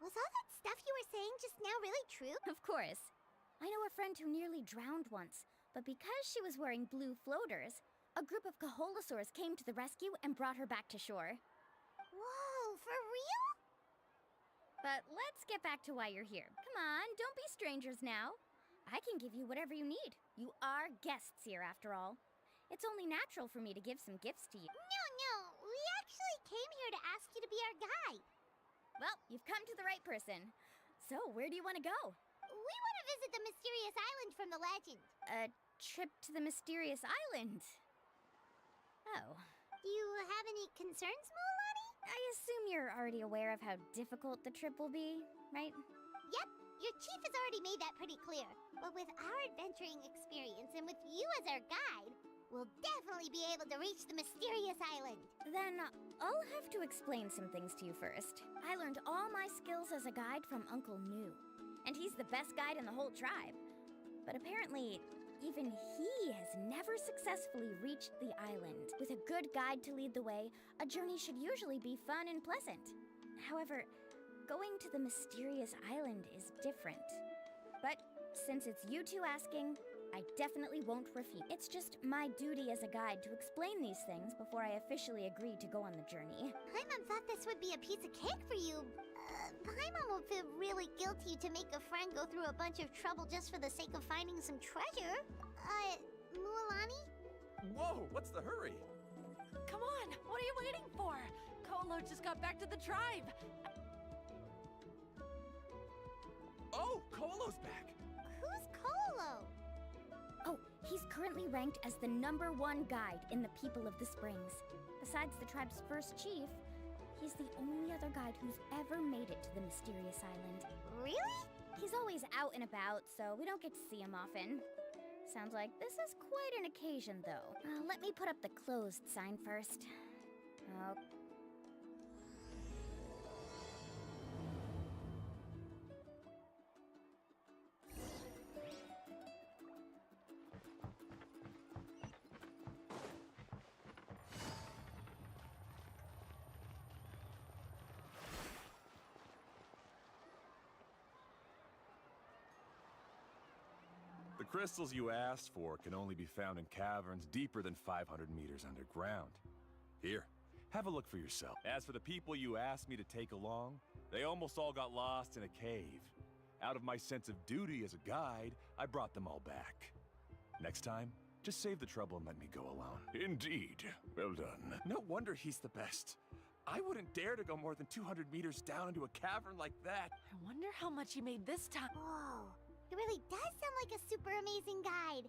Was all that stuff you were saying just now really true? Of course. I know a friend who nearly drowned once, but because she was wearing blue floaters, a group of Kaholosaurs came to the rescue and brought her back to shore. Whoa, for real? But let's get back to why you're here. Come on, don't be strangers now. I can give you whatever you need. You are guests here, after all. It's only natural for me to give some gifts to you. No, we actually came here to ask you to be our guide. Well, you've come to the right person. So, where do you want to go? We want to visit the mysterious island from the legend. A trip to the mysterious island? Oh. Do you have any concerns, Mulani? I assume you're already aware of how difficult the trip will be, right? Yep, your chief has already made that pretty clear. But with our adventuring experience and with you as our guide, we'll definitely be able to reach the mysterious island. Then I'll have to explain some things to you first. I learned all my skills as a guide from Uncle New, and he's the best guide in the whole tribe. But apparently, even he has never successfully reached the island. With a good guide to lead the way, a journey should usually be fun and pleasant. However, going to the mysterious island is different. But since it's you two asking, I definitely won't refuse. It's just my duty as a guide to explain these things before I officially agree to go on the journey. Paimon thought this would be a piece of cake for you. Paimon will feel really guilty to make a friend go through a bunch of trouble just for the sake of finding some treasure. Mualani? Whoa, what's the hurry? Come on, what are you waiting for? Kolo just got back to the tribe. Oh, Kolo's back. Who's Kolo? Oh, he's currently ranked as the #1 guide in the People of the Springs. Besides the tribe's first chief, he's the only other guide who's ever made it to the mysterious island. Really? He's always out and about, so we don't get to see him often. Sounds like this is quite an occasion, though. Let me put up the closed sign first. Oh. The crystals you asked for can only be found in caverns deeper than 500 meters underground. Here, have a look for yourself. As for the people you asked me to take along, they almost all got lost in a cave. Out of my sense of duty as a guide, I brought them all back. Next time, just save the trouble and let me go alone. Indeed. Well done. No wonder he's the best. I wouldn't dare to go more than 200 meters down into a cavern like that. I wonder how much he made this time. Whoa, he really does sound like a super amazing guide.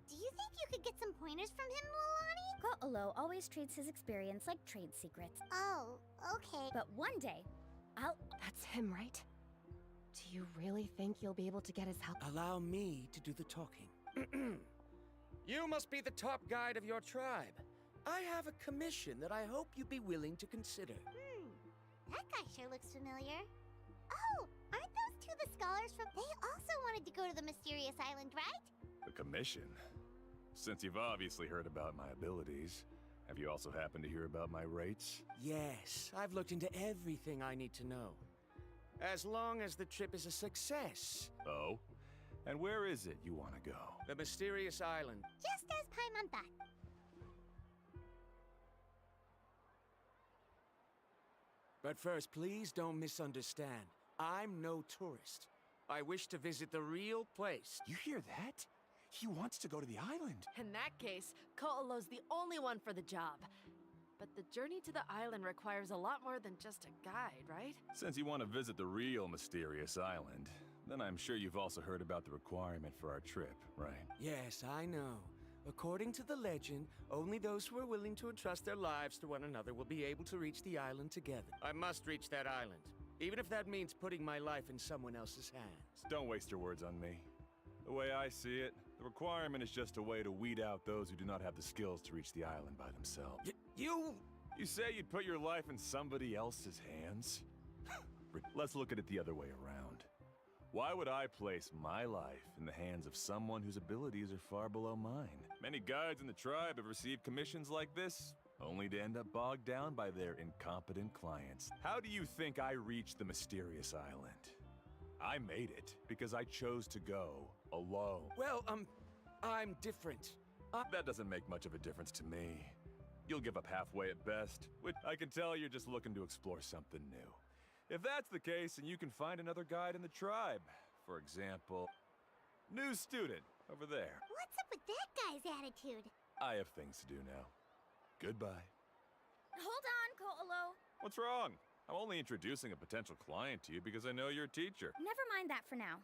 Do you think you could get some pointers from him, Mualani? Ko'olo always treats his experience like trade secrets. Oh, okay. But one day, That's him, right? Do you really think you'll be able to get his help? Allow me to do the talking. You must be the top guide of your tribe. I have a commission that I hope you'd be willing to consider. That guy sure looks familiar. Oh, aren't those two the scholars from... They also wanted to go to the mysterious island, right? A commission? Since you've obviously heard about my abilities, have you also happened to hear about my rates? Yes, I've looked into everything I need to know. As long as the trip is a success. Oh? And where is it you want to go? The mysterious island. Just as Paimon thought. But first, please don't misunderstand. I'm no tourist. I wish to visit the real place. You hear that? He wants to go to the island. In that case, Ko'olo's the only one for the job. But the journey to the island requires a lot more than just a guide, right? Since you want to visit the real mysterious island, then I'm sure you've also heard about the requirement for our trip, right? Yes, I know. According to the legend, only those who are willing to entrust their lives to one another will be able to reach the island together. I must reach that island, even if that means putting my life in someone else's hands. Don't waste your words on me. The way I see it, the requirement is just a way to weed out those who do not have the skills to reach the island by themselves. You say you'd put your life in somebody else's hands? Let's look at it the other way around. Why would I place my life in the hands of someone whose abilities are far below mine? Many guides in the tribe have received commissions like this, only to end up bogged down by their incompetent clients. How do you think I reached the mysterious island? I made it because I chose to go alone. Well, I'm different. That doesn't make much of a difference to me. You'll give up halfway at best, which I can tell you're just looking to explore something new. If that's the case, then you can find another guide in the tribe. For example, new student over there. What's up with that guy's attitude? I have things to do now. Goodbye. Hold on, Ko'olo. What's wrong? I'm only introducing a potential client to you because I know you're a teacher. Never mind that for now.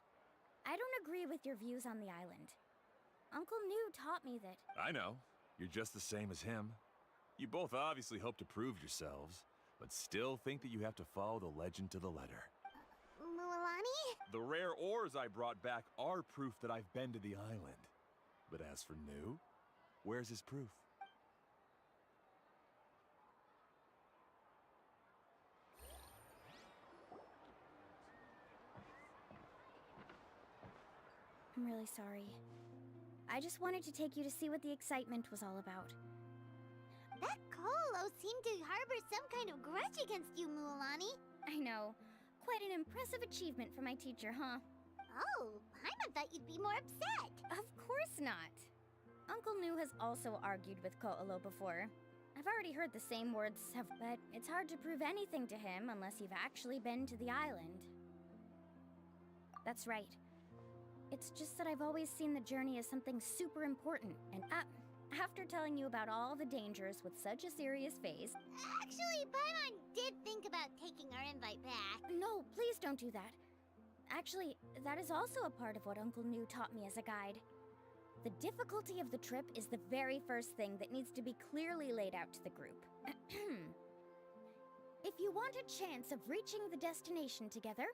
I don't agree with your views on the island. Uncle New taught me that. I know. You're just the same as him. You both obviously hope to prove yourselves, but still think that you have to follow the legend to the letter. Mualani? The rare ores I brought back are proof that I've been to the island. But as for New, where's his proof? I'm really sorry. I just wanted to take you to see what the excitement was all about. That Kolo seemed to harbor some kind of grudge against you, Mualani. I know. Quite an impressive achievement for my teacher, huh? Oh, Paimon thought you'd be more upset. Of course not. Uncle New has also argued with Ko'olo before. I've already heard the same words, but it's hard to prove anything to him unless you've actually been to the island. That's right. It's just that I've always seen the journey as something super important, and after telling you about all the dangers with such a serious face... Actually, Paimon did think about taking our invite back. No, please don't do that. Actually, that is also a part of what Uncle New taught me as a guide. The difficulty of the trip is the very first thing that needs to be clearly laid out to the group. If you want a chance of reaching the destination together,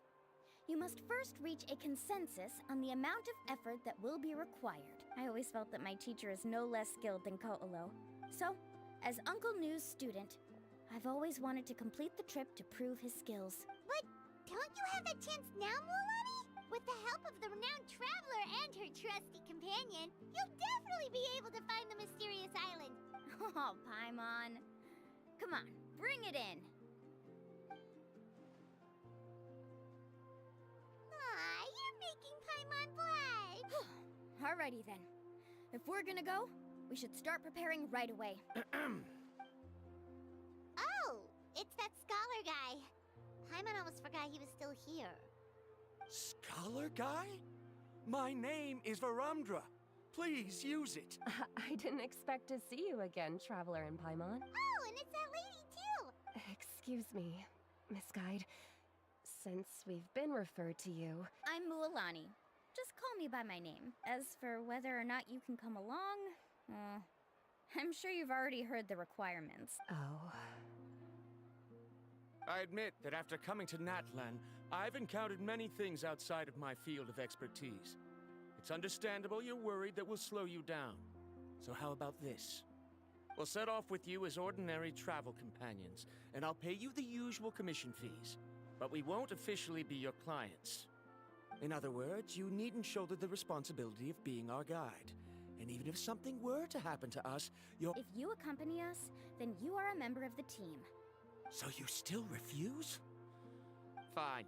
you must first reach a consensus on the amount of effort that will be required. I always felt that my teacher is no less skilled than Ko'olo. So, as Uncle New's student, I've always wanted to complete the trip to prove his skills. But don't you have that chance now, Mualani? With the help of the renowned traveler and her trusty companion, you'll definitely be able to find the mysterious island. Oh, Paimon. Come on, bring it in. Aw, you're making Paimon blush. Alrighty then. If we're gonna go, we should start preparing right away. Oh, it's that scholar guy. Paimon almost forgot he was still here. Scholar guy? My name is Varamdra. Please use it. I didn't expect to see you again, Traveler and Paimon. Oh, and it's that lady too. Excuse me, Miss Guide. Since we've been referred to you... I'm Mualani. Just call me by my name. As for whether or not you can come along, I'm sure you've already heard the requirements. Oh... I admit that after coming to Natlan, I've encountered many things outside of my field of expertise. It's understandable you're worried that we'll slow you down. So how about this? We'll set off with you as ordinary travel companions, and I'll pay you the usual commission fees. But we won't officially be your clients. In other words, you needn't shoulder the responsibility of being our guide. And even if something were to happen to us, you're... If you accompany us, then you are a member of the team. So you still refuse? Fine.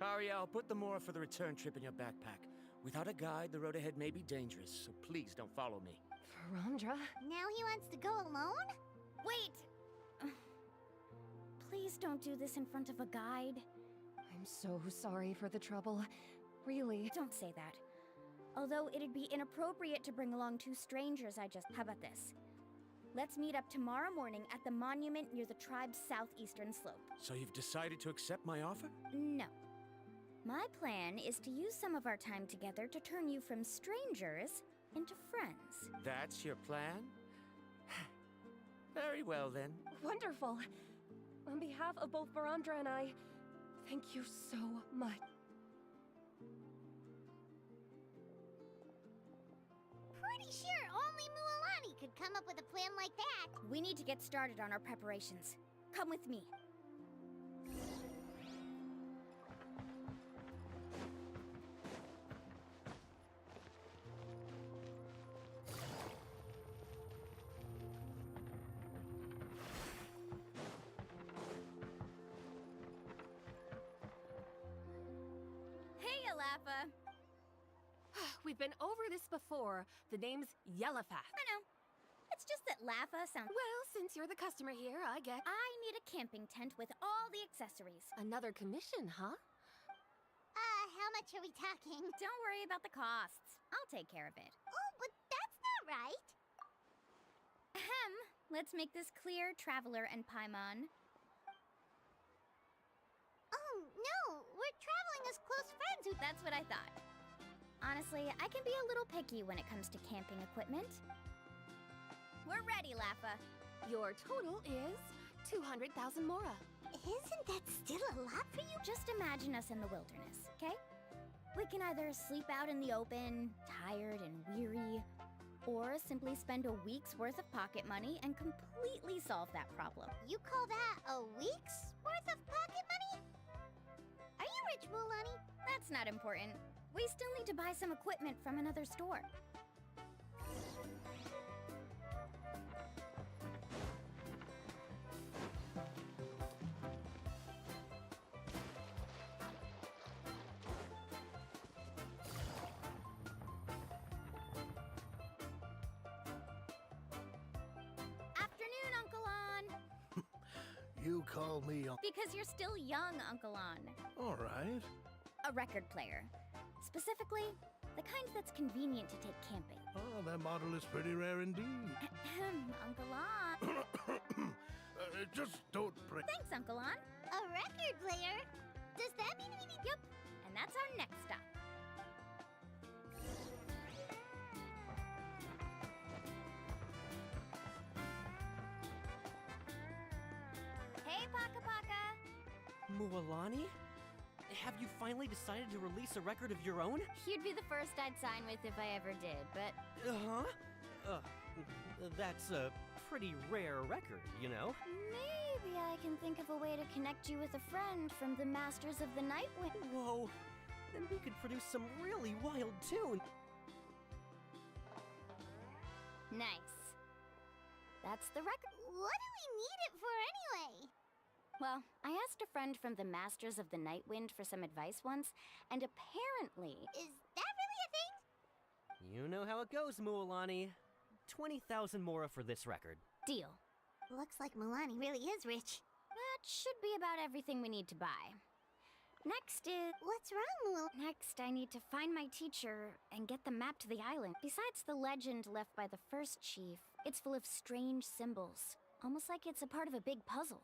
Kariel, put the more for the return trip in your backpack. Without a guide, the road ahead may be dangerous, so please don't follow me. Varamdra? Now he wants to go alone? Wait! Please don't do this in front of a guide. I'm so sorry for the trouble. Really. Don't say that. Although it'd be inappropriate to bring along two strangers, How about this? Let's meet up tomorrow morning at the monument near the tribe's southeastern slope. So you've decided to accept my offer? No. My plan is to use some of our time together to turn you from strangers into friends. That's your plan? Very well, then. Wonderful. On behalf of both Varamdra and I, thank you so much. Pretty sure only Mualani could come up with a plan like that. We need to get started on our preparations. Come with me. we've been over this before. The name's Yellowfast. I know. It's just that Laffa sounds... Well, since you're the customer here, I get... I need a camping tent with all the accessories. Another commission, huh? How much are we talking? Don't worry about the costs. I'll take care of it. Oh, but that's not right. Ahem. Let's make this clear, Traveler and Paimon. Oh, no, we're traveling as close friends who... That's what I thought. Honestly, I can be a little picky when it comes to camping equipment. We're ready, Laffa. Your total is 200,000 mora. Isn't that still a lot for you? Just imagine us in the wilderness, okay? We can either sleep out in the open, tired and weary, or simply spend a week's worth of pocket money and completely solve that problem. You call that a week's worth of pocket money? Are you rich, Mulani? That's not important. We still need to buy some equipment from another store. Afternoon, Uncle On. You call me on. Because you're still young, Uncle On. All right. A record player. Specifically, the kind that's convenient to take camping. Oh, that model is pretty rare indeed. Uncle On. Just don't break. Thanks, Uncle On. A record player? Does that mean we need... Yep, and that's our next stop. Hey, Paka Paka. Mualani? Have you finally decided to release a record of your own? You'd be the first I'd sign with if I ever did, but... That's a pretty rare record, you know? Maybe I can think of a way to connect you with a friend from the Masters of the Nightwind. Whoa, then we could produce some really wild tunes. Nice. That's the record. What do we need it for anyway? Well, I asked a friend from the Masters of the Nightwind for some advice once, and apparently... Is that really a thing? You know how it goes, Mualani. 20,000 mora for this record. Deal. Looks like Mulani really is rich. That should be about everything we need to buy. Next is... What's wrong, Mul? Next, I need to find my teacher and get the map to the island. Besides the legend left by the first chief, it's full of strange symbols. Almost like it's a part of a big puzzle.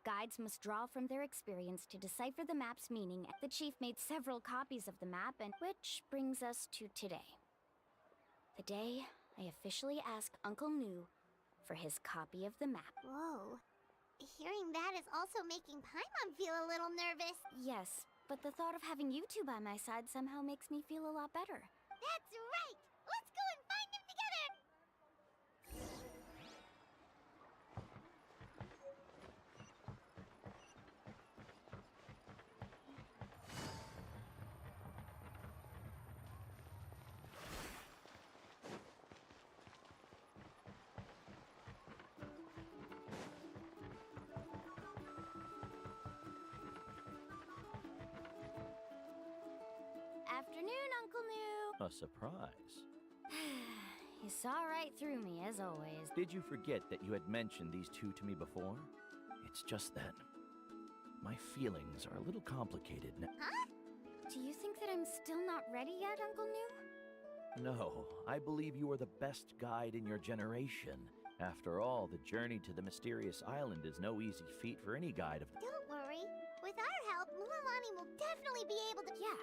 Guides must draw from their experience to decipher the map's meaning. The chief made several copies of the map, and which brings us to today. The day I officially asked Uncle Nu for his copy of the map. Whoa. Hearing that is also making Paimon feel a little nervous. Yes, but the thought of having you two by my side somehow makes me feel a lot better. That's right! Let's go and find him together! Afternoon, Uncle Nu. A surprise. You saw right through me, as always. Did you forget that you had mentioned these two to me before? It's just that my feelings are a little complicated now. Huh? Do you think that I'm still not ready yet, Uncle Nu? No, I believe you are the best guide in your generation. After all, the journey to the mysterious island is no easy feat for any guide of... Don't worry. With our help, Mulani will definitely be able to... Yeah.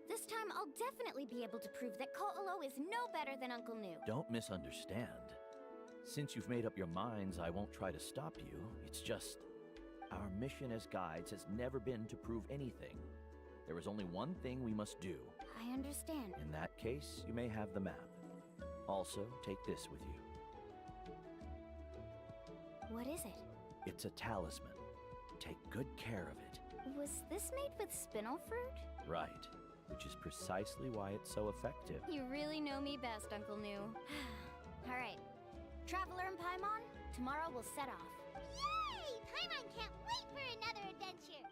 This time, I'll definitely be able to prove that Ko'olo is no better than Uncle Nu. Don't misunderstand. Since you've made up your minds, I won't try to stop you. It's just... our mission as guides has never been to prove anything. There is only one thing we must do. I understand. In that case, you may have the map. Also, take this with you. What is it? It's a talisman. Take good care of it. Was this made with spinel fruit? Right. Which is precisely why it's so effective. You really know me best, Uncle Nu. All right. Traveler and Paimon, tomorrow we'll set off. Yay! Paimon can't wait for another adventure!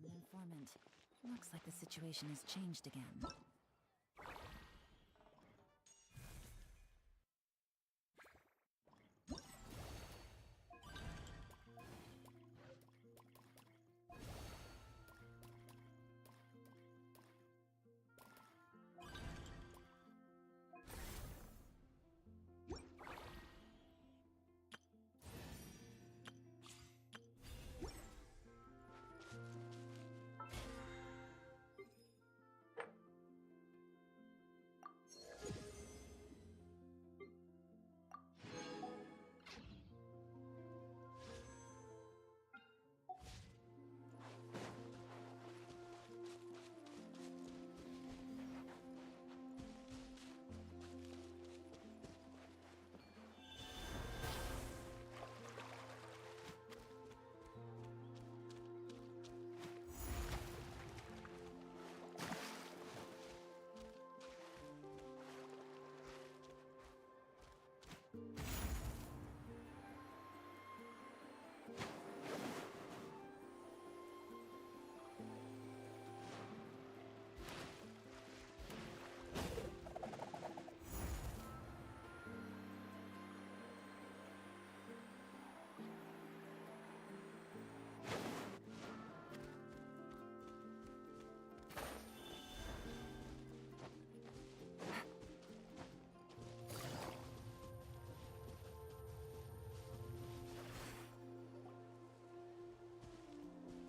from the informant. Looks like the situation has changed again.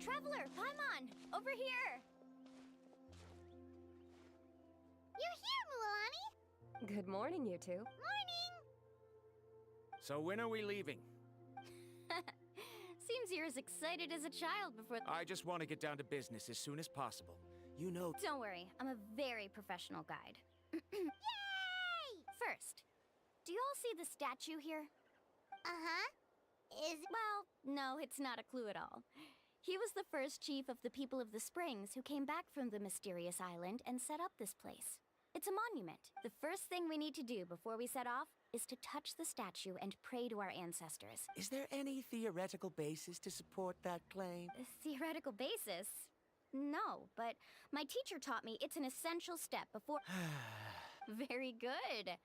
Traveler, Paimon! Over here! You're here, Mualani! Good morning, you two. Morning! So when are we leaving? Seems you're as excited as a child before... I just want to get down to business as soon as possible. You know... Don't worry, I'm a very professional guide. Yay! First, do you all see the statue here? Uh-huh. Well, no, it's not a clue at all. He was the first chief of the people of the Springs who came back from the mysterious island and set up this place. It's a monument. The first thing we need to do before we set off is to touch the statue and pray to our ancestors. Is there any theoretical basis to support that claim? A theoretical basis? No, but my teacher taught me it's an essential step before... Very good.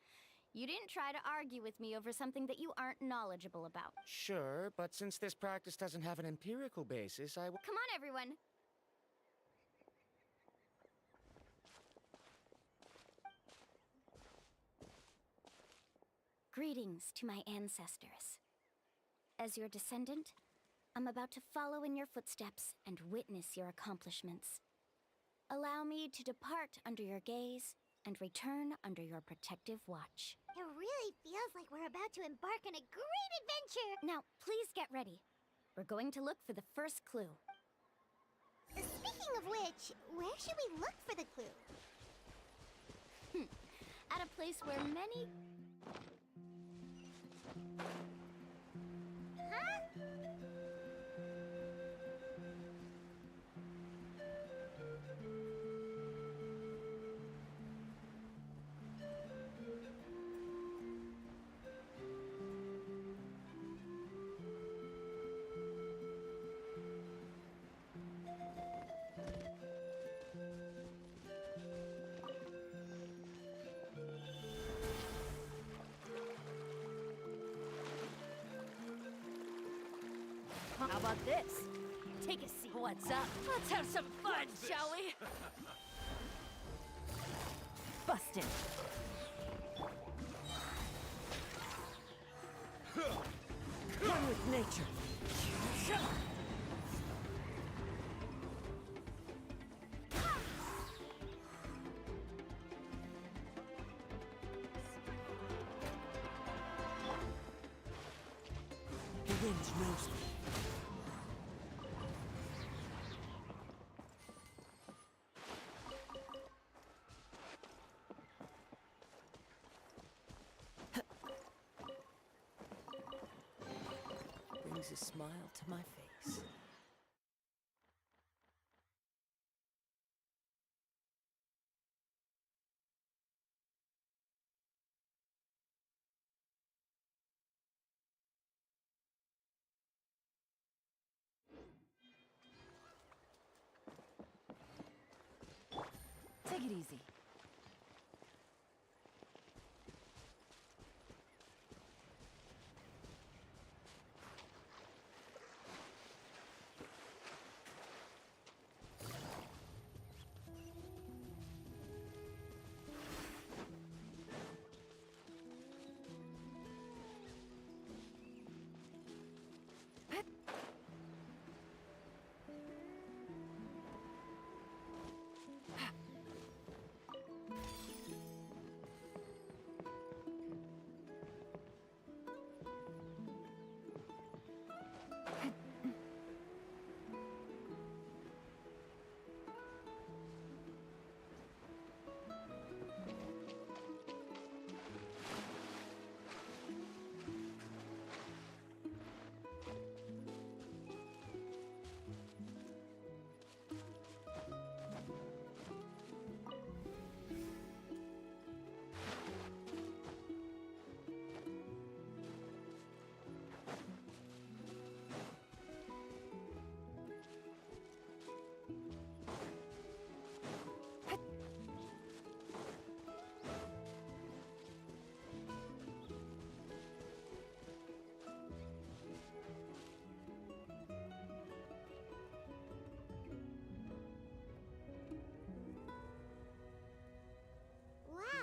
You didn't try to argue with me over something that you aren't knowledgeable about. Sure, but since this practice doesn't have an empirical basis, I will... Come on, everyone. Greetings to my ancestors. As your descendant, I'm about to follow in your footsteps and witness your accomplishments. Allow me to depart under your gaze and return under your protective watch. It really feels like we're about to embark on a great adventure! Now, please get ready. We're going to look for the first clue. Speaking of which, where should we look for the clue? At a place where many... Huh? How about this? Take a seat. What's up? Let's have some fun, shall we? Busted. One with nature. The wind knows me. Brings a smile to my face. it easy.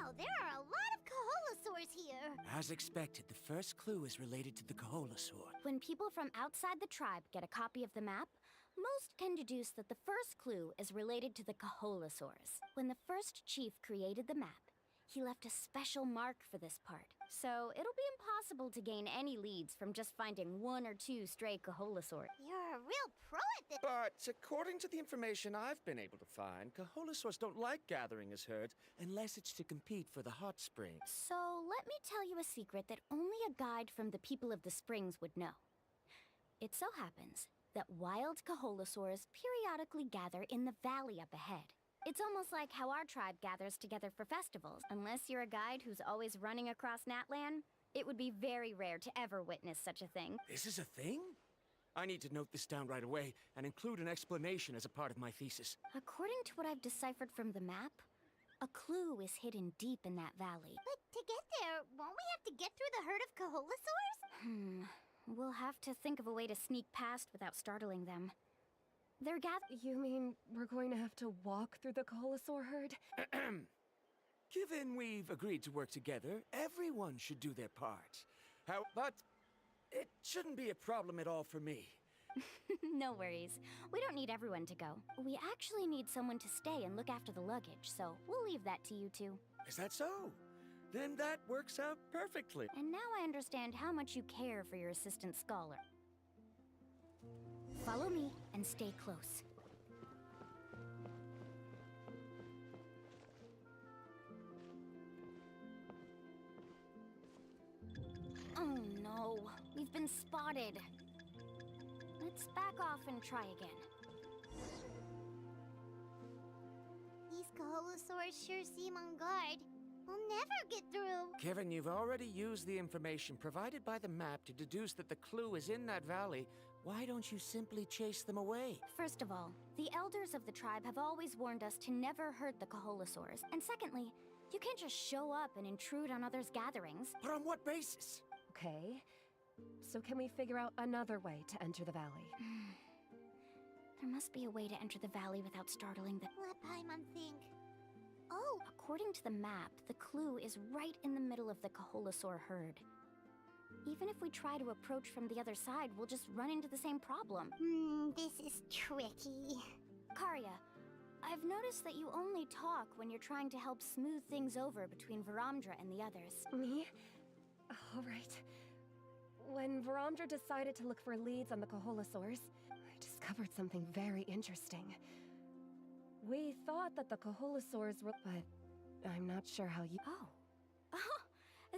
Wow, there are a lot of Kaholasaurs here. As expected, the first clue is related to the Kaholasaur. When people from outside the tribe get a copy of the map, most can deduce that the first clue is related to the Kaholasaurs. When the first chief created the map, he left a special mark for this part. So it'll be impossible to gain any leads from just finding one or two stray Kaholasaurs. You're a real pro at this. But according to the information I've been able to find, Kaholasaurs don't like gathering as herds unless it's to compete for the hot spring. So let me tell you a secret that only a guide from the people of the springs would know. It so happens that wild Kaholasaurs periodically gather in the valley up ahead. It's almost like how our tribe gathers together for festivals. Unless you're a guide who's always running across Natlan, it would be very rare to ever witness such a thing. This is a thing? I need to note this down right away and include an explanation as a part of my thesis. According to what I've deciphered from the map, a clue is hidden deep in that valley. But to get there, won't we have to get through the herd of Kaholasaurs? We'll have to think of a way to sneak past without startling them. They're You mean we're going to have to walk through the Kaholasaur herd? Given we've agreed to work together, everyone should do their part. But it shouldn't be a problem at all for me. No worries. We don't need everyone to go. We actually need someone to stay and look after the luggage, so we'll leave that to you two. Is that so? Then that works out perfectly. And now I understand how much you care for your assistant scholar. Follow me and stay close. Oh no, we've been spotted. Let's back off and try again. These Kaholasaurs sure seem on guard. We'll never get through. Kevin, you've already used the information provided by the map to deduce that the clue is in that valley. Why don't you simply chase them away? First of all, the elders of the tribe have always warned us to never hurt the Kaholasaurs. And secondly, you can't just show up and intrude on others' gatherings. But on what basis? Okay. So can we figure out another way to enter the valley? There must be a way to enter the valley without startling the... Let Paimon think. Oh, According to the map, the clue is right in the middle of the Kaholasaur herd. Even if we try to approach from the other side, we'll just run into the same problem. this is tricky. Karya, I've noticed that you only talk when you're trying to help smooth things over between Varamdra and the others. Me? All right. When Varamdra decided to look for leads on the Kaholasaurs, I discovered something very interesting. We thought that the Kaholasaurs were... but I'm not sure how you... Oh.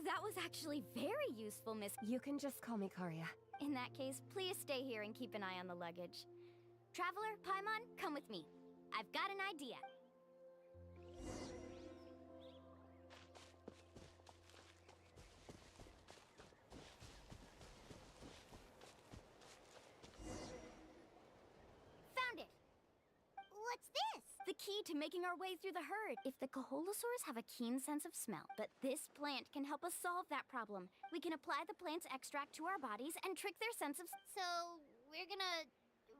That was actually very useful, Miss... You can just call me Karya. In that case, please stay here and keep an eye on the luggage. Traveler, Paimon, come with me. I've got an idea. Found it! What's this? the key to making our way through the herd. If the Koholosaurs have a keen sense of smell, but this plant can help us solve that problem. We can apply the plant's extract to our bodies and trick their sense of... So, we're gonna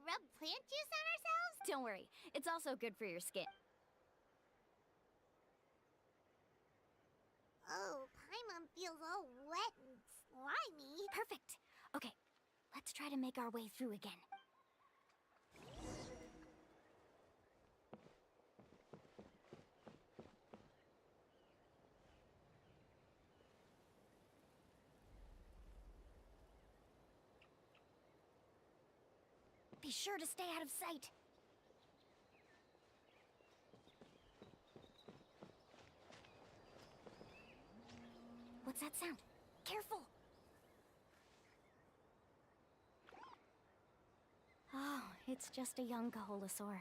rub plant juice on ourselves? Don't worry, it's also good for your skin. Oh, Paimon feels all wet and slimy. Perfect. Okay, let's try to make our way through again. Be sure to stay out of sight. What's that sound? Careful! Oh, it's just a young Koholosaur.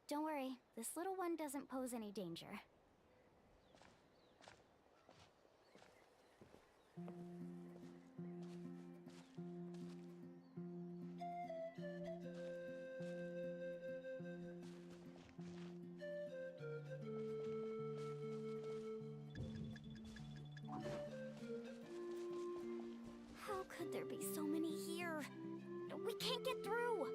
Don't worry, this little one doesn't pose any danger. How could there be so many here? We can't get through!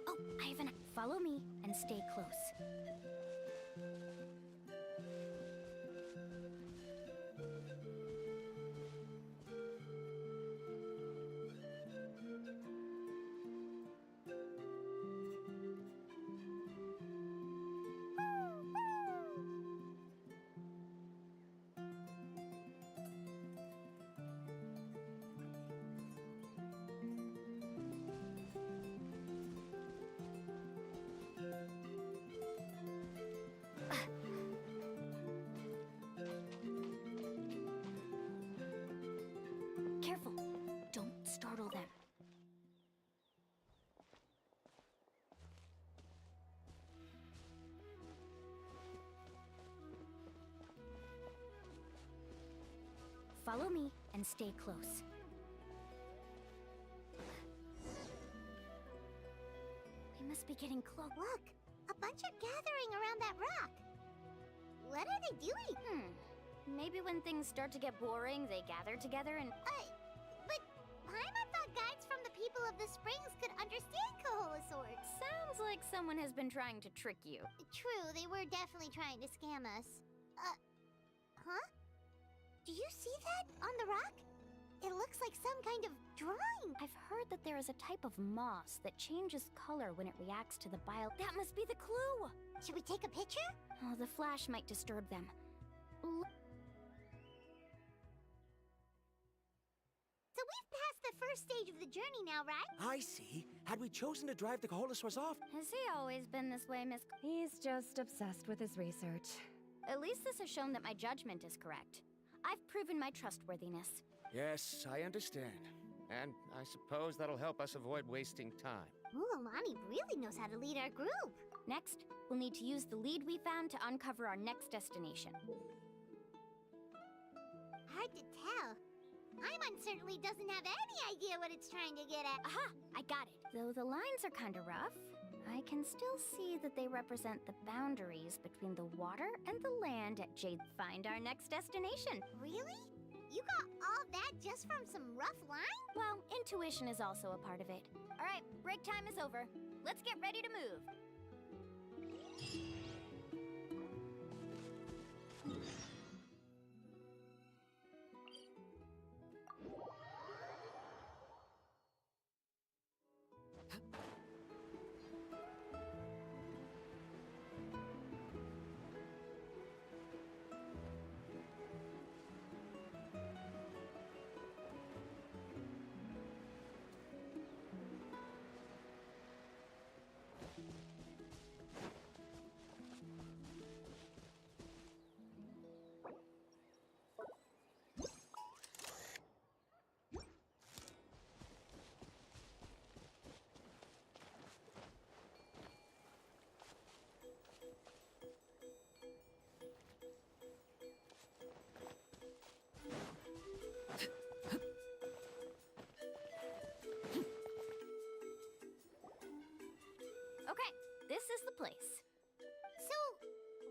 Oh, Ivan, follow me and stay close. Careful, don't startle them. Follow me and stay close. We must be getting close. Look, a bunch are gathering around that rock. What are they doing? Maybe when things start to get boring, they gather together and... But Paimon thought guides from the people of the springs could understand Koholosaurs. Sounds like someone has been trying to trick you. True, they were definitely trying to scam us. Huh? Do you see that on the rock? It looks like some kind of drawing. I've heard that there is a type of moss that changes color when it reacts to the bile. That must be the clue! Should we take a picture? Oh, the flash might disturb them. So we've passed the first stage of the journey now, right? I see. Had we chosen to drive the Koholosaurs off, Has he always been this way, Miss... He's just obsessed with his research. At least this has shown that my judgment is correct. I've proven my trustworthiness. yes, I understand. And I suppose that'll help us avoid wasting time. Mulalani really knows how to lead our group. Next, we'll need to use the lead we found to uncover our next destination. Hard to tell. Paimon certainly doesn't have any idea what it's trying to get at. Aha! I got it. Though the lines are kinda rough, I can still see that they represent the boundaries between the water and the land at Jade. Find our next destination. Really? You got all that just from some rough line? Well, intuition is also a part of it. All right, break time is over. Let's get ready to move. this is the place. So,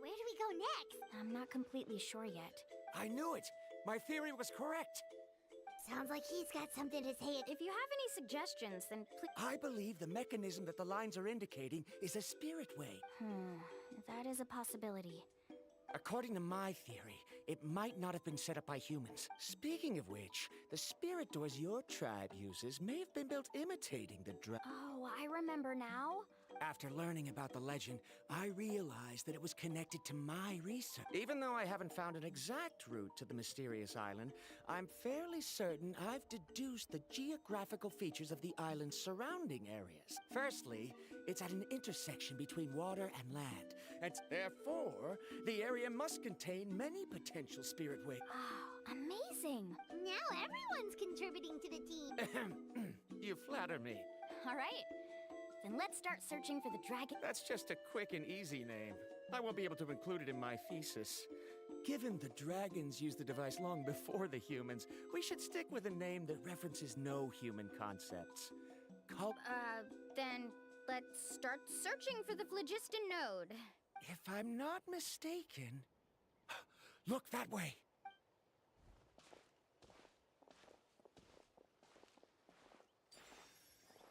where do we go next? I'm not completely sure yet. I knew it! My theory was correct! Sounds like he's got something to say. If you have any suggestions, then please. I believe the mechanism that the lines are indicating is a spirit way. That is a possibility. According to my theory, it might not have been set up by humans. Speaking of which, the spirit doors your tribe uses may have been built imitating the Oh, I remember now. After learning about the legend, I realized that it was connected to my research. Even though I haven't found an exact route to the mysterious island, I'm fairly certain I've deduced the geographical features of the island's surrounding areas. Firstly, it's at an intersection between water and land, and therefore, the area must contain many potential spirit ways. Oh, amazing. Now everyone's contributing to the team. You flatter me. All right. Then let's start searching for the dragon. That's just a quick and easy name. I won't be able to include it in my thesis. Given the dragons used the device long before the humans, we should stick with a name that references no human concepts. Then let's start searching for the phlogiston node. If I'm not mistaken... Look that way!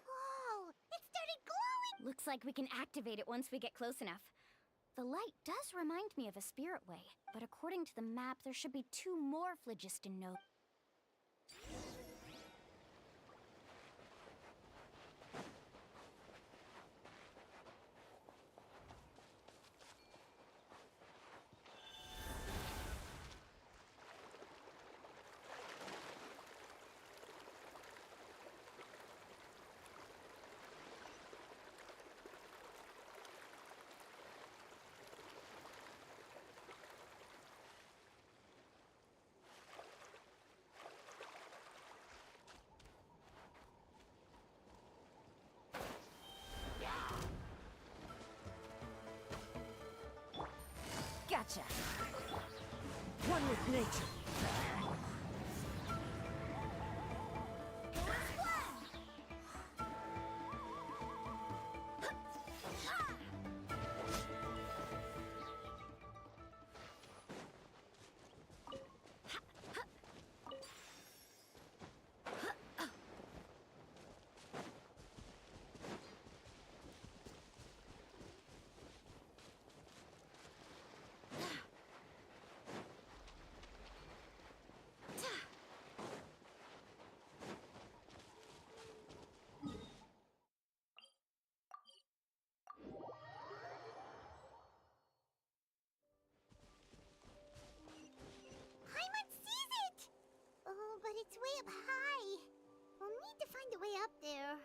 Whoa! It started glowing! Looks like we can activate it once we get close enough. The light does remind me of a spirit way, but according to the map, there should be 2 more phlogiston nodes. Gotcha. One with nature. But it's way up high. We'll need to find a way up there.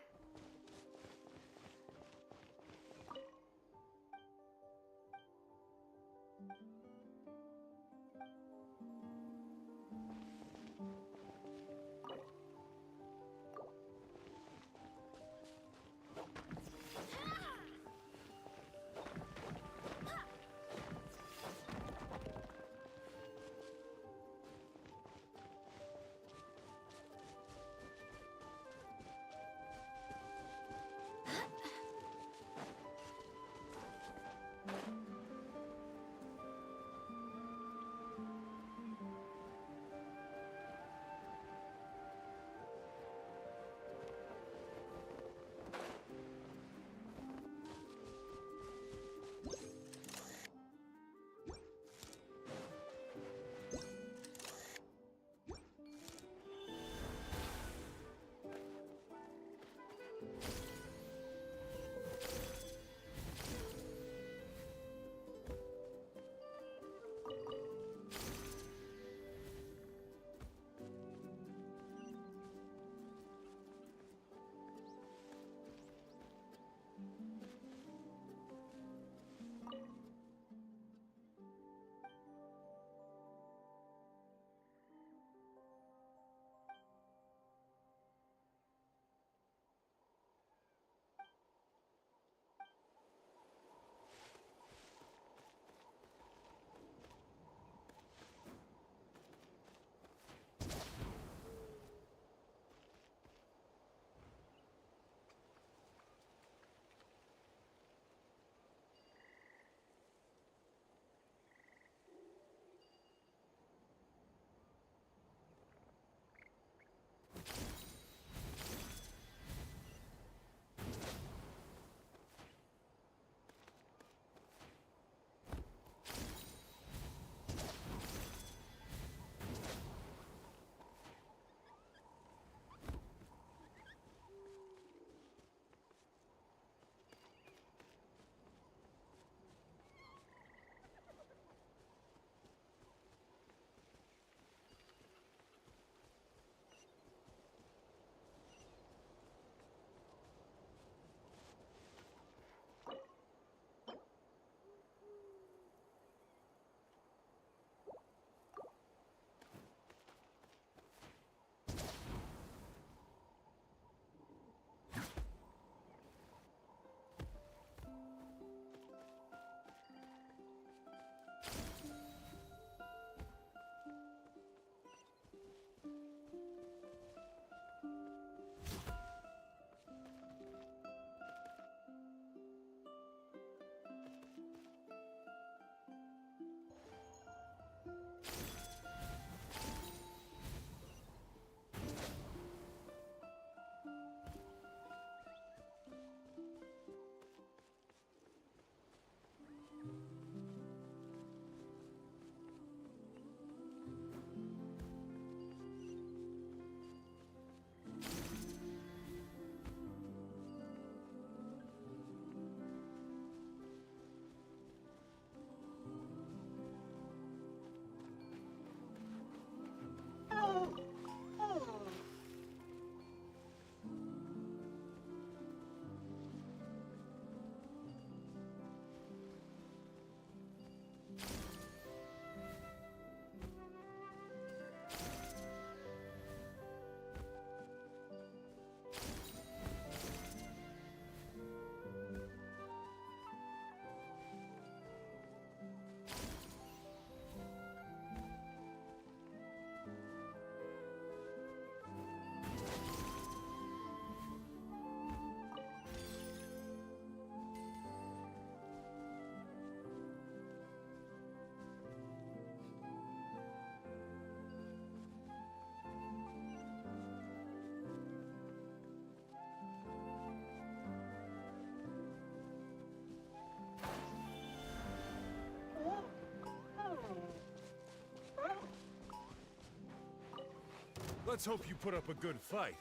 Let's hope you put up a good fight.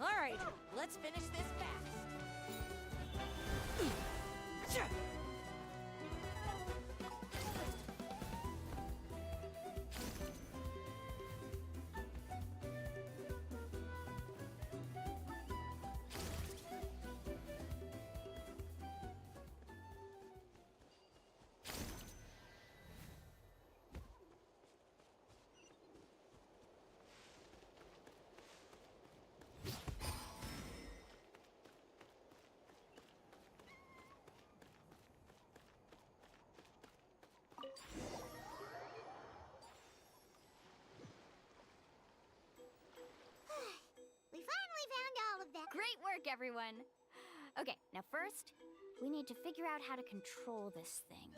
All right, let's finish this fast. We finally found all of that. Great work, everyone! Okay, now first, we need to figure out how to control this thing.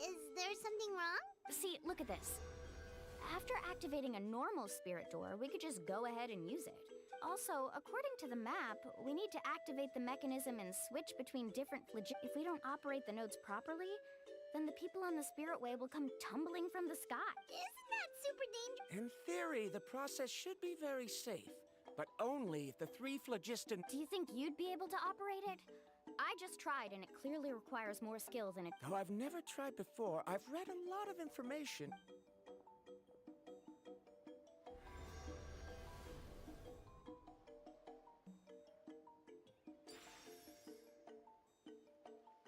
Is there something wrong? See, look at this. After activating a normal spirit door, we could just go ahead and use it. Also, according to the map, we need to activate the mechanism and switch between different If we don't operate the nodes properly, then the people on the spirit way will come tumbling from the sky. Isn't that super dangerous? In theory, the process should be very safe, but only if the three phlogiston... Do you think you'd be able to operate it? I just tried, and it clearly requires more skill than it... Though I've never tried before, I've read a lot of information.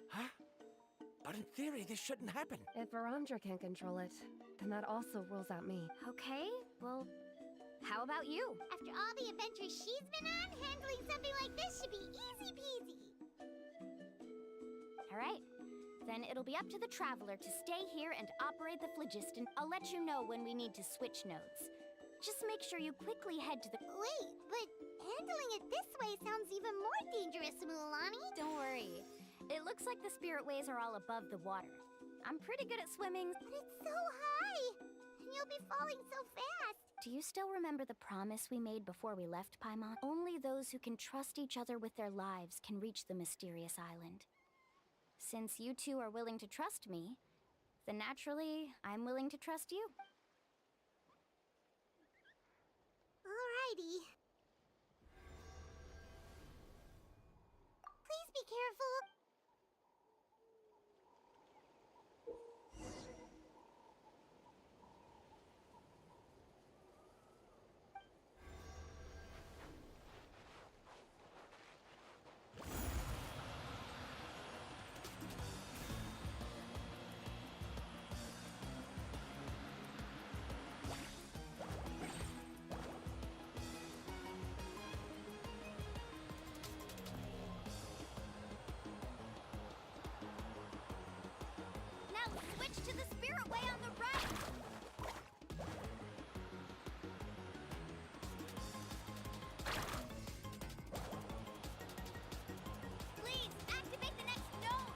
Huh? But in theory, this shouldn't happen. If Varamdra can't control it, then that also rules out me. Okay, well, how about you? After all the adventures she's been on, handling something like this should be easy peasy. All right. Then it'll be up to the Traveler to stay here and operate the phlogiston. I'll let you know when we need to switch nodes. Just make sure you quickly head to the... Wait, but handling it this way sounds even more dangerous, Mualani. Don't worry. It looks like the spirit ways are all above the water. I'm pretty good at swimming. But it's so high, and you'll be falling so fast. Do you still remember the promise we made before we left Paimon? Only those who can trust each other with their lives can reach the mysterious island. Since you two are willing to trust me, then naturally, I'm willing to trust you. Alrighty. Please be careful. Now switch to the spirit way on the right! Please, activate the next node!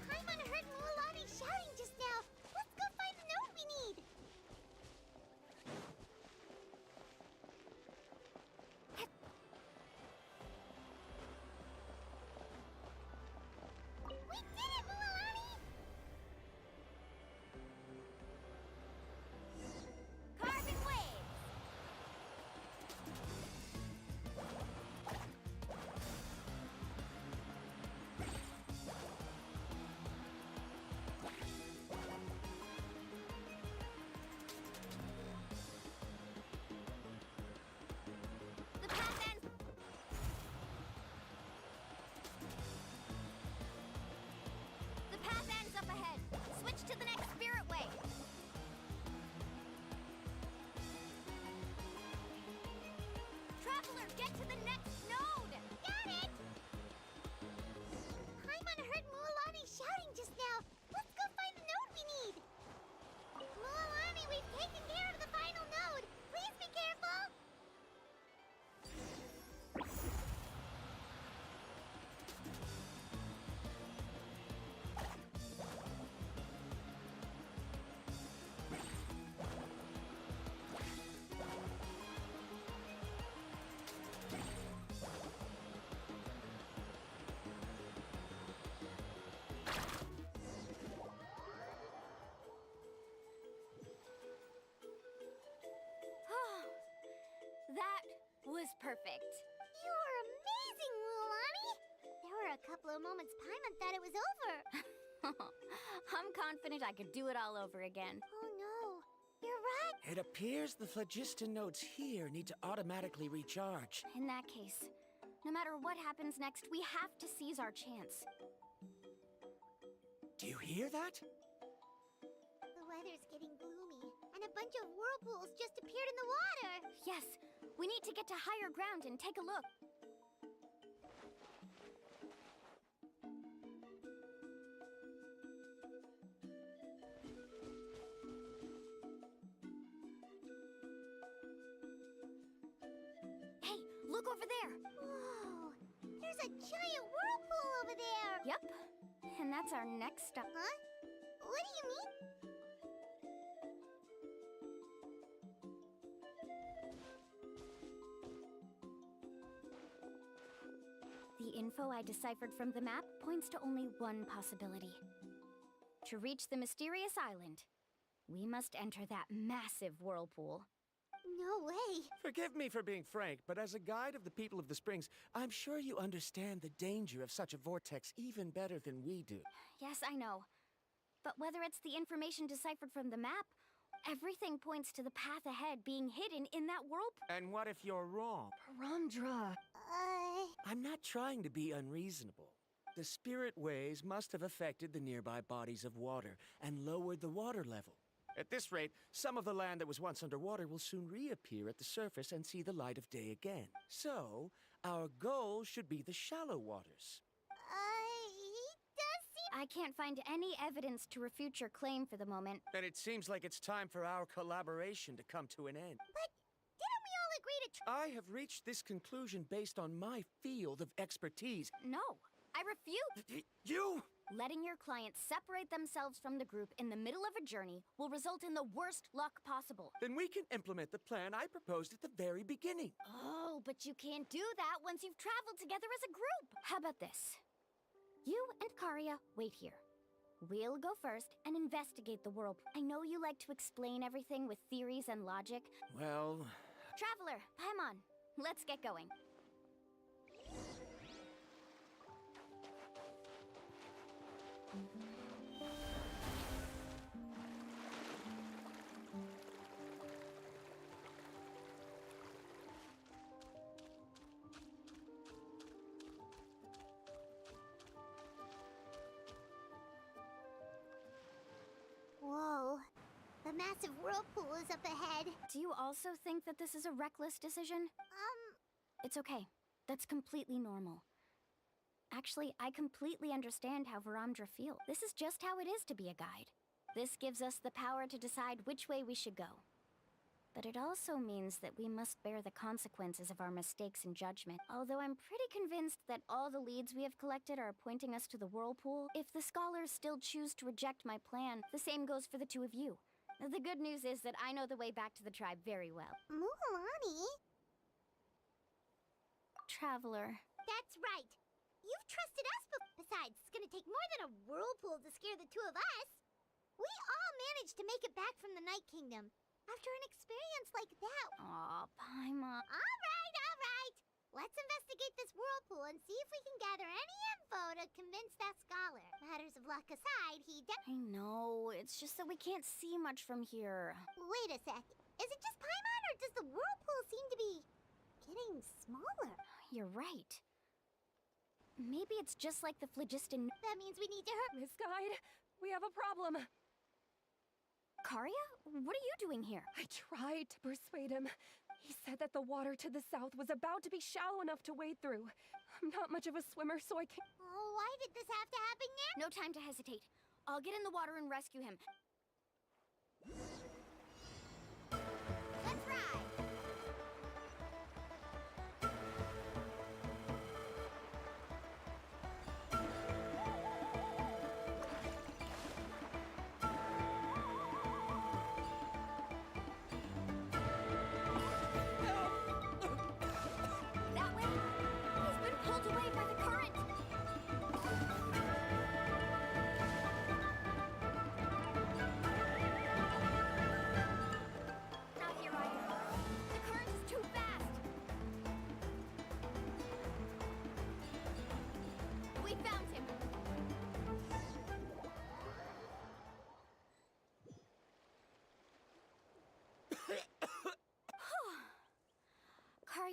Paimon heard Mualani shouting just now. Let's go find the node we need. We did it, Mualani! Carving waves! The path ends. The path ends up ahead. Switch to the next spirit way. Traveler, get to the next node! Got it! Paimon heard Mualani shouting just now. Let's go find the node we need. Mualani, we've taken care of the final node. Please be careful. was perfect. You were amazing, Mulan! There were a couple of moments Paimon thought it was over. I'm confident I could do it all over again. Oh no, you're right. It appears the phlogiston nodes here need to automatically recharge. In that case, no matter what happens next, we have to seize our chance. Do you hear that? The weather's getting gloomy, and a bunch of whirlpools just appeared in the water. Yes, we need to get to higher ground and take a look. Hey, look over there. Whoa, there's a giant whirlpool over there. Yep, and that's our next stop. Huh? What do you mean? The info I deciphered from the map points to only one possibility. To reach the mysterious island, we must enter that massive whirlpool. No way. Forgive me for being frank, but as a guide of the people of the Springs, I'm sure you understand the danger of such a vortex even better than we do. Yes, I know. But whether it's the information deciphered from the map, everything points to the path ahead being hidden in that whirlpool. And what if you're wrong? Paramdra. I'm not trying to be unreasonable. The spirit waves must have affected the nearby bodies of water and lowered the water level. At this rate, some of the land that was once underwater will soon reappear at the surface and see the light of day again. So, our goal should be the shallow waters. It does seem... I can't find any evidence to refute your claim for the moment. Then it seems like it's time for our collaboration to come to an end. But didn't we all agree to I have reached this conclusion based on my field of expertise. No, I refute. You! Letting your clients separate themselves from the group in the middle of a journey will result in the worst luck possible. Then we can implement the plan I proposed at the very beginning. Oh, but you can't do that once you've traveled together as a group. How about this? You and Karia wait here. We'll go first and investigate the whirlpool. I know you like to explain everything with theories and logic. Well... Traveler, Paimon, let's get going. Whoa. The massive whirlpool is up ahead. Do you also think that this is a reckless decision? It's okay. That's completely normal. Actually, I completely understand how Varamdra feels. This is just how it is to be a guide. This gives us the power to decide which way we should go. But it also means that we must bear the consequences of our mistakes in judgment. Although I'm pretty convinced that all the leads we have collected are pointing us to the whirlpool, if the scholars still choose to reject my plan, the same goes for the two of you. The good news is that I know the way back to the tribe very well. Mulan? Traveler. That's right. You've trusted us besides, it's gonna take more than a whirlpool to scare the two of us. We all managed to make it back from the Night Kingdom. After an experience like that... Aw, Paimon. All right. Let's investigate this whirlpool and see if we can gather any info to convince that scholar. Matters of luck aside, I know, it's just that we can't see much from here. Wait a sec. Is it just Paimon, or does the whirlpool seem to be getting smaller? You're right. Maybe it's just like the phlogiston... That means we need to hurry. Miss Guide, we have a problem. Karia? What are you doing here? I tried to persuade him. He said that the water to the south was about to be shallow enough to wade through. I'm not much of a swimmer, so I can't... Oh, why did this have to happen now? No time to hesitate. I'll get in the water and rescue him. Let's ride! That way! He's been pulled away by the current!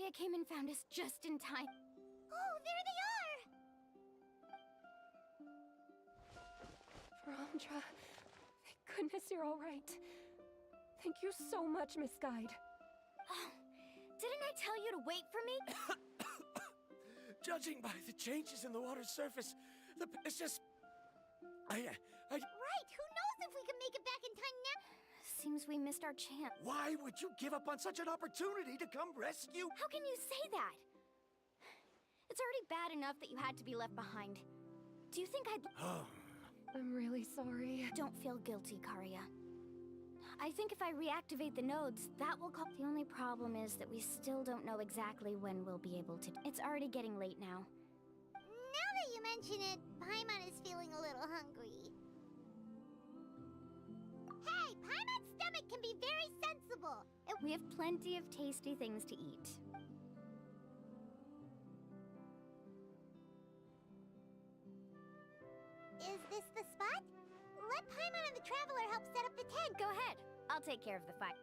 Karia came and found us just in time. Oh, there they are! Verandra, thank goodness you're all right. Thank you so much, Miss Guide. Oh, didn't I tell you to wait for me? Judging by the changes in the water's surface, it's just... Right, who knows if we can make it back in time now? Seems we missed our chance. Why would you give up on such an opportunity to come rescue? How can you say that? It's already bad enough that you had to be left behind. Do you think I'd... I'm really sorry. Don't feel guilty, Karia. I think if I reactivate the nodes, that will call... The only problem is that we still don't know exactly when we'll be able to... It's already getting late now. Now that you mention it, Paimon is feeling a little hungry. Hey, Paimon's stomach can be very sensible. We have plenty of tasty things to eat. Is this the spot? Let Paimon and the Traveler help set up the tent. Go ahead. I'll take care of the fight.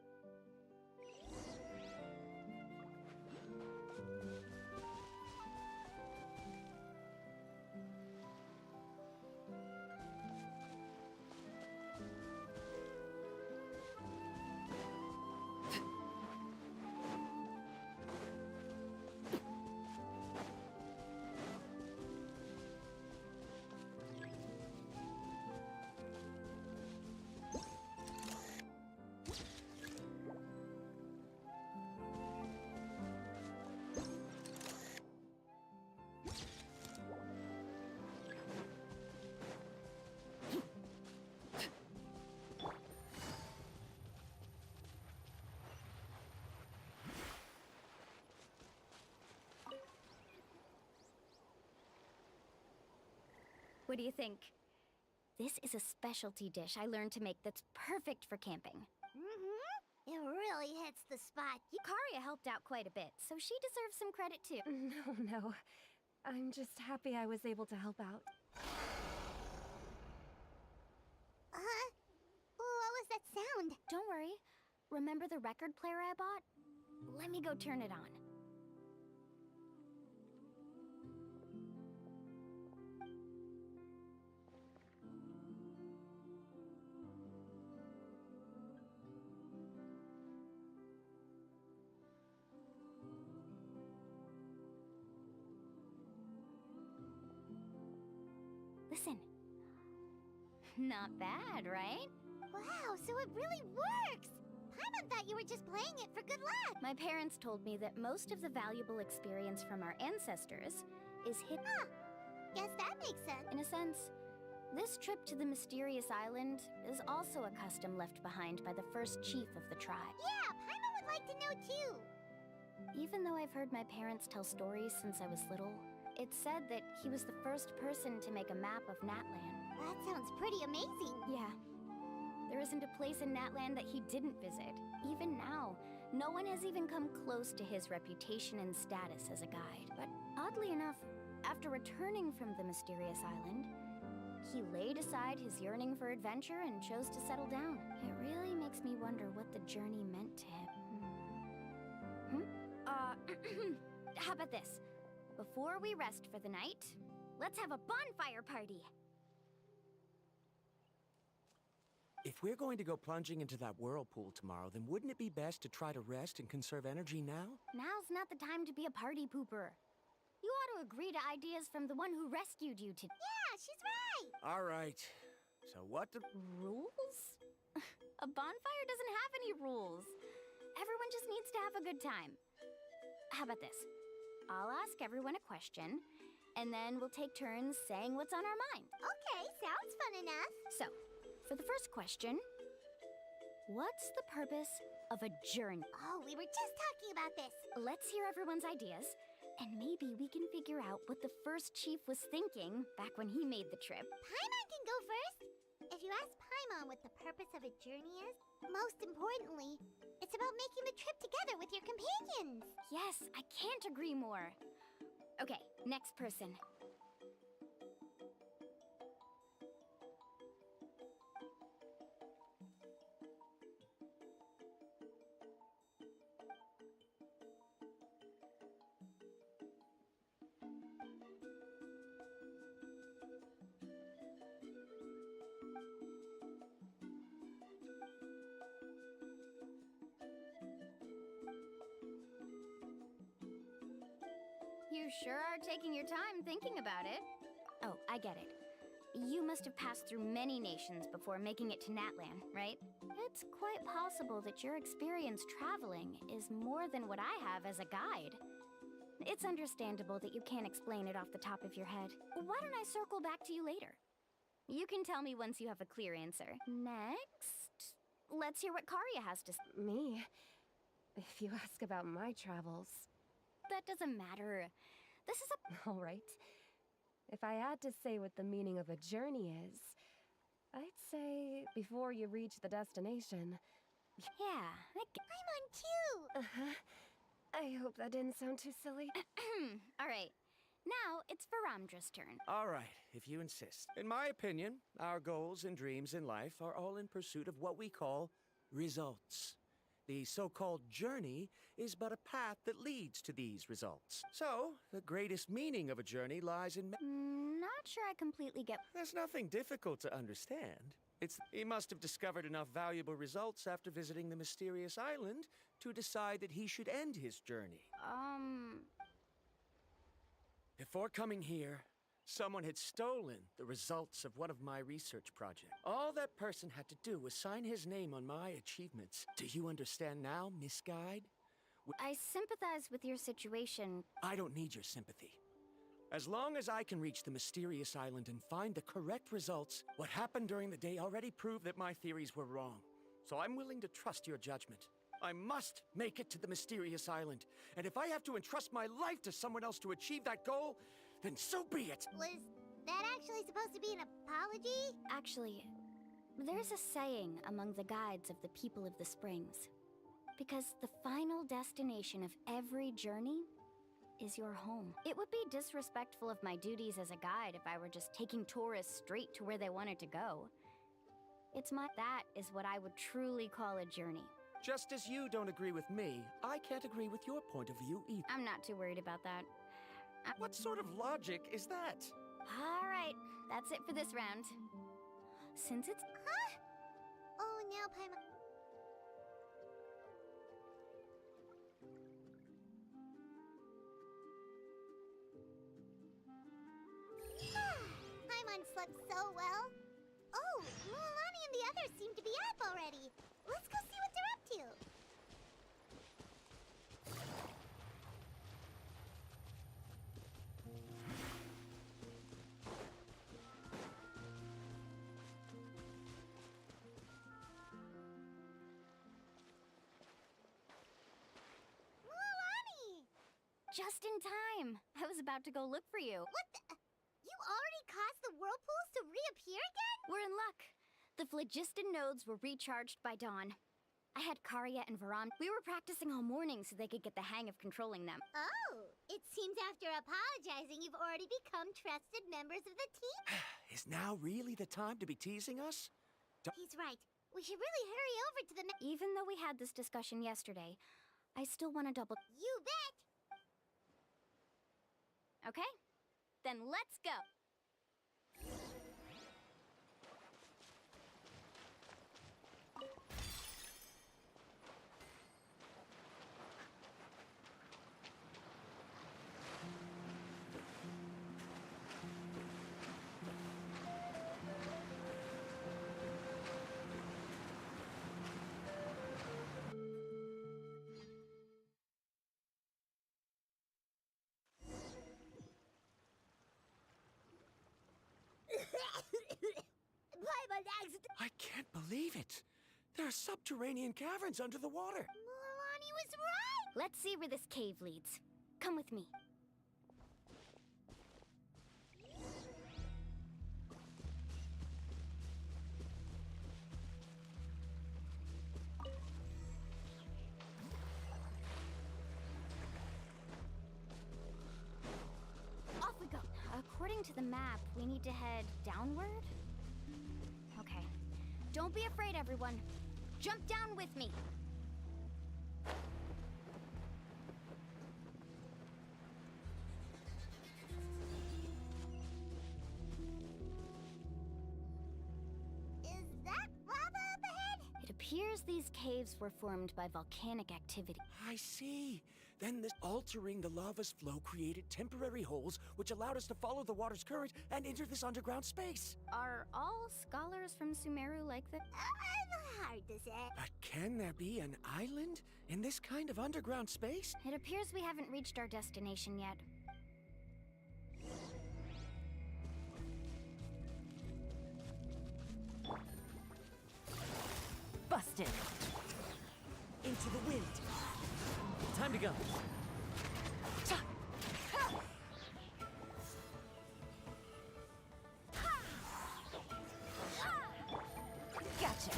What do you think? This is a specialty dish I learned to make that's perfect for camping. Mm-hmm. It really hits the spot. Karia helped out quite a bit, so she deserves some credit too. No. I'm just happy I was able to help out. What was that sound? Don't worry. Remember the record player I bought? Let me go turn it on. Listen. Not bad, right? Wow, so it really works! Paimon thought you were just playing it for good luck! My parents told me that most of the valuable experience from our ancestors is hidden. Huh. Guess that makes sense. In a sense, this trip to the mysterious island is also a custom left behind by the first chief of the tribe. Yeah, Paimon would like to know too! Even though I've heard my parents tell stories since I was little, it's said that he was the first person to make a map of Natlan. That sounds pretty amazing. Yeah. There isn't a place in Natlan that he didn't visit. Even now, no one has even come close to his reputation and status as a guide. But oddly enough, after returning from the mysterious island, he laid aside his yearning for adventure and chose to settle down. It really makes me wonder what the journey meant to him. How about this? Before we rest for the night, let's have a bonfire party! If we're going to go plunging into that whirlpool tomorrow, then wouldn't it be best to try to rest and conserve energy now? Now's not the time to be a party pooper. You ought to agree to ideas from the one who rescued you today. Yeah, she's right! All right. So what the... Rules? A bonfire doesn't have any rules. Everyone just needs to have a good time. How about this? I'll ask everyone a question, and then we'll take turns saying what's on our mind. Okay, sounds fun enough. So, for the first question, what's the purpose of a journey? Oh, we were just talking about this. Let's hear everyone's ideas, and maybe we can figure out what the first chief was thinking back when he made the trip. Paimon can go first. If you ask Paimon what the purpose of a journey is, most importantly, it's about making the trip together with your companions. Yes, I can't agree more. Okay, next person. sure are taking your time thinking about it. Oh, I get it. You must have passed through many nations before making it to Natlan, right? It's quite possible that your experience traveling is more than what I have as a guide. It's understandable that you can't explain it off the top of your head. Why don't I circle back to you later? You can tell me once you have a clear answer. Next, let's hear what Karya has to say. Me? If you ask about my travels. That doesn't matter. This is a... All right. If I had to say what the meaning of a journey is, I'd say before you reach the destination. Yeah, I'm on too! Uh-huh. I hope that didn't sound too silly. All right. Now it's Varamdra's turn. All right, if you insist. In my opinion, our goals and dreams in life are all in pursuit of what we call results. The so-called journey is but a path that leads to these results. So, the greatest meaning of a journey lies in... Not sure I completely get... There's nothing difficult to understand. He must have discovered enough valuable results after visiting the mysterious island to decide that he should end his journey. Before coming here, someone had stolen the results of one of my research projects. All that person had to do was sign his name on my achievements. Do you understand now, Miss Guide? I sympathize with your situation. I don't need your sympathy. As long as I can reach the mysterious island and find the correct results, what happened during the day already proved that my theories were wrong. So I'm willing to trust your judgment. I must make it to the mysterious island. And if I have to entrust my life to someone else to achieve that goal, then so be it! Was that actually supposed to be an apology? Actually, there's a saying among the guides of the people of the Springs. Because the final destination of every journey is your home. It would be disrespectful of my duties as a guide if I were just taking tourists straight to where they wanted to go. That is what I would truly call a journey. Just as you don't agree with me, I can't agree with your point of view either. I'm not too worried about that. What sort of logic is that? All right, that's it for this round. Since it's... Huh? Oh, now Paimon... Paimon slept so well. Oh, Mualani and the others seem to be up already. Let's go see what they're up to. Mualani! Just in time. I was about to go look for you. What the... You already caused the whirlpools to reappear again? We're in luck. The phlogiston nodes were recharged by dawn. I had Karya and Varam. We were practicing all morning so they could get the hang of controlling them. Oh, it seems after apologizing, you've already become trusted members of the team. Is now really the time to be teasing us? He's right. We should really hurry over to the... Even though we had this discussion yesterday, I still want to double... You bet! Okay? Then let's go! I can't believe it. There are subterranean caverns under the water. Mualani was right! Let's see where this cave leads. Come with me. Off we go. According to the map, we need to head downward? Okay. Don't be afraid, everyone. Jump down with me. Is that lava up ahead? It appears these caves were formed by volcanic activity. I see. Then this altering the lava's flow created temporary holes which allowed us to follow the water's current and enter this underground space. Are all scholars from Sumeru like this? Hard to say. But can there be an island in this kind of underground space? It appears we haven't reached our destination yet. Busted! Into the wind. Time to go. Gotcha!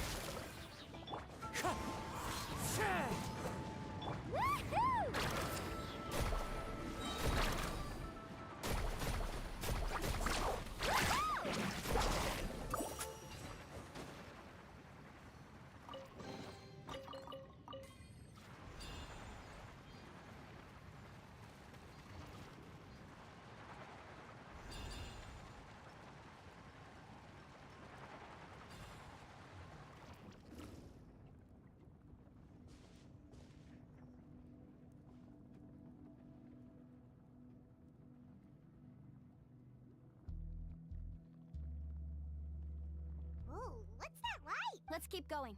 Whoa, what's that light? Let's keep going.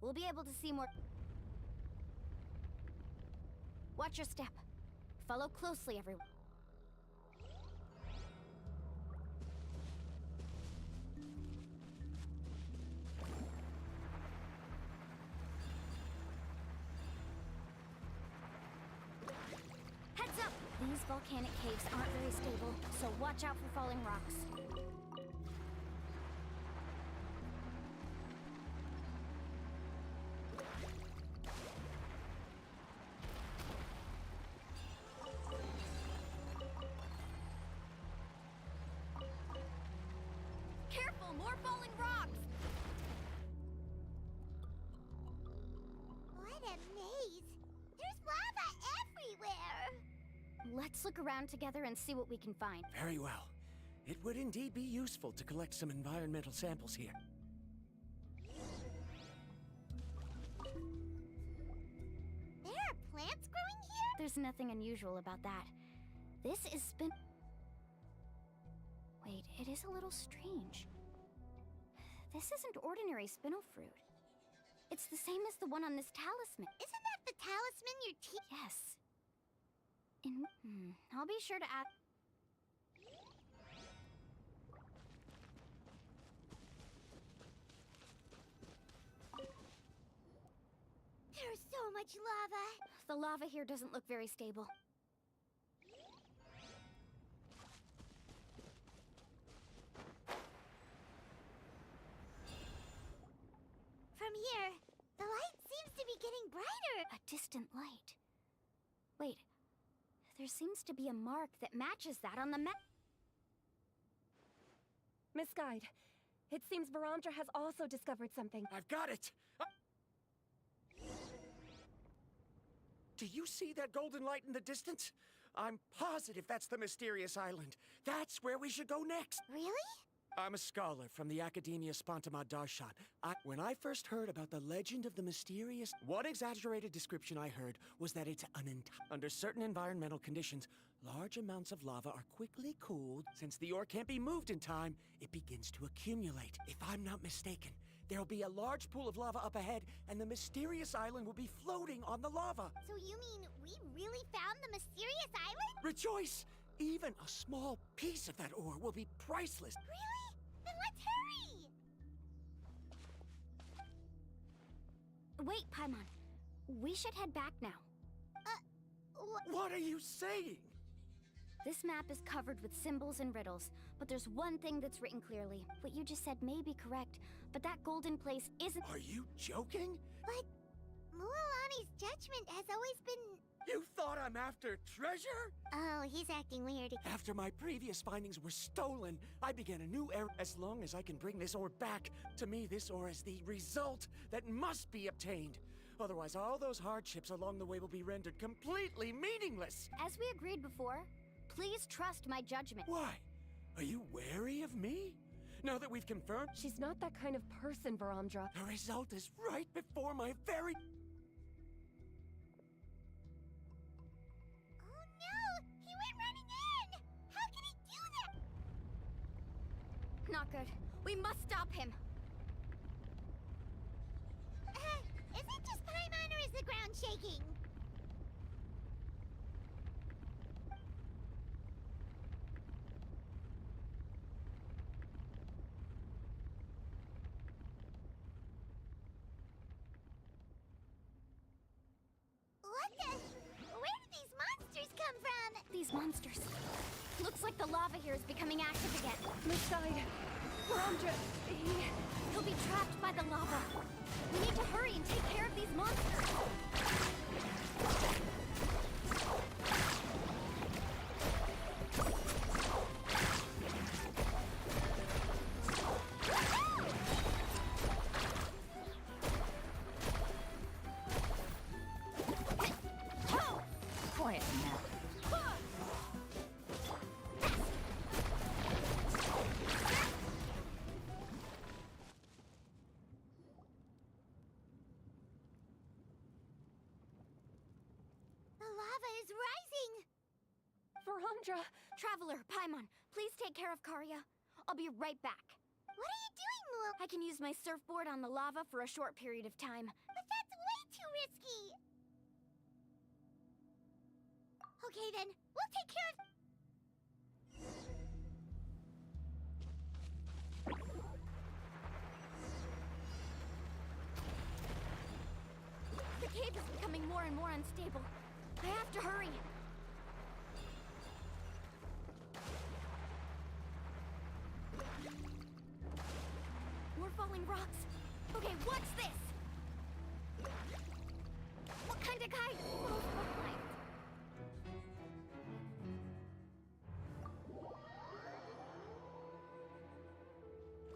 We'll be able to see more. Watch your step. Follow closely, everyone. Heads up! These volcanic caves aren't very stable, so watch out for falling rocks. Careful, more falling rocks! What a maze. There's lava everywhere. Let's look around together and see what we can find. Very well. It would indeed be useful to collect some environmental samples here. There are plants growing here? There's nothing unusual about that. This is spin... Wait, it is a little strange. This isn't ordinary spinel fruit. It's the same as the one on this talisman. Isn't that the talisman your teeth? Yes. I'll be sure to add... There's so much lava. The lava here doesn't look very stable. From here, the light seems to be getting brighter. A distant light. Wait, there seems to be a mark that matches that on the map. Miss Guide, it seems Varamdra has also discovered something. I've got it! Do you see that golden light in the distance? I'm positive that's the mysterious island. That's where we should go next. Really? I'm a scholar from the Academia Spantamad Darshan. When I first heard about the legend of the mysterious... One exaggerated description I heard was that it's under certain environmental conditions, large amounts of lava are quickly cooled. Since the ore can't be moved in time, it begins to accumulate. If I'm not mistaken, there'll be a large pool of lava up ahead, and the mysterious island will be floating on the lava. So you mean we really found the mysterious island? Rejoice! Even a small piece of that ore will be priceless. Really? Then let's hurry! Wait, Paimon. We should head back now. What are you saying? This map is covered with symbols and riddles, but there's one thing that's written clearly. What you just said may be correct, but that golden place isn't... Are you joking? But Mualani's judgment has always been... You thought I'm after treasure? Oh, he's acting weird. After my previous findings were stolen, I began a new era. As long as I can bring this ore back, to me this ore is the result that must be obtained. Otherwise, all those hardships along the way will be rendered completely meaningless. As we agreed before, please trust my judgment. Why? Are you wary of me? Now that we've confirmed... She's not that kind of person, Varamdra. The result is right before my very... We must stop him. Is it just Paimon or is the ground shaking? What the? Where did these monsters come from? These monsters. Looks like the lava here is becoming active again. Misguide. Varamdra, He'll be trapped by the lava. We need to hurry and take care of these monsters. Quiet now. The lava is rising! Varamdra! Traveler, Paimon, please take care of Karya. I'll be right back. What are you doing, Muo? I can use my surfboard on the lava for a short period of time. But that's way too risky! Okay then, we'll take care of... The cave is becoming more and more unstable. I have to hurry. More falling rocks. Okay, what's this? What kind of guide? Oh, behind.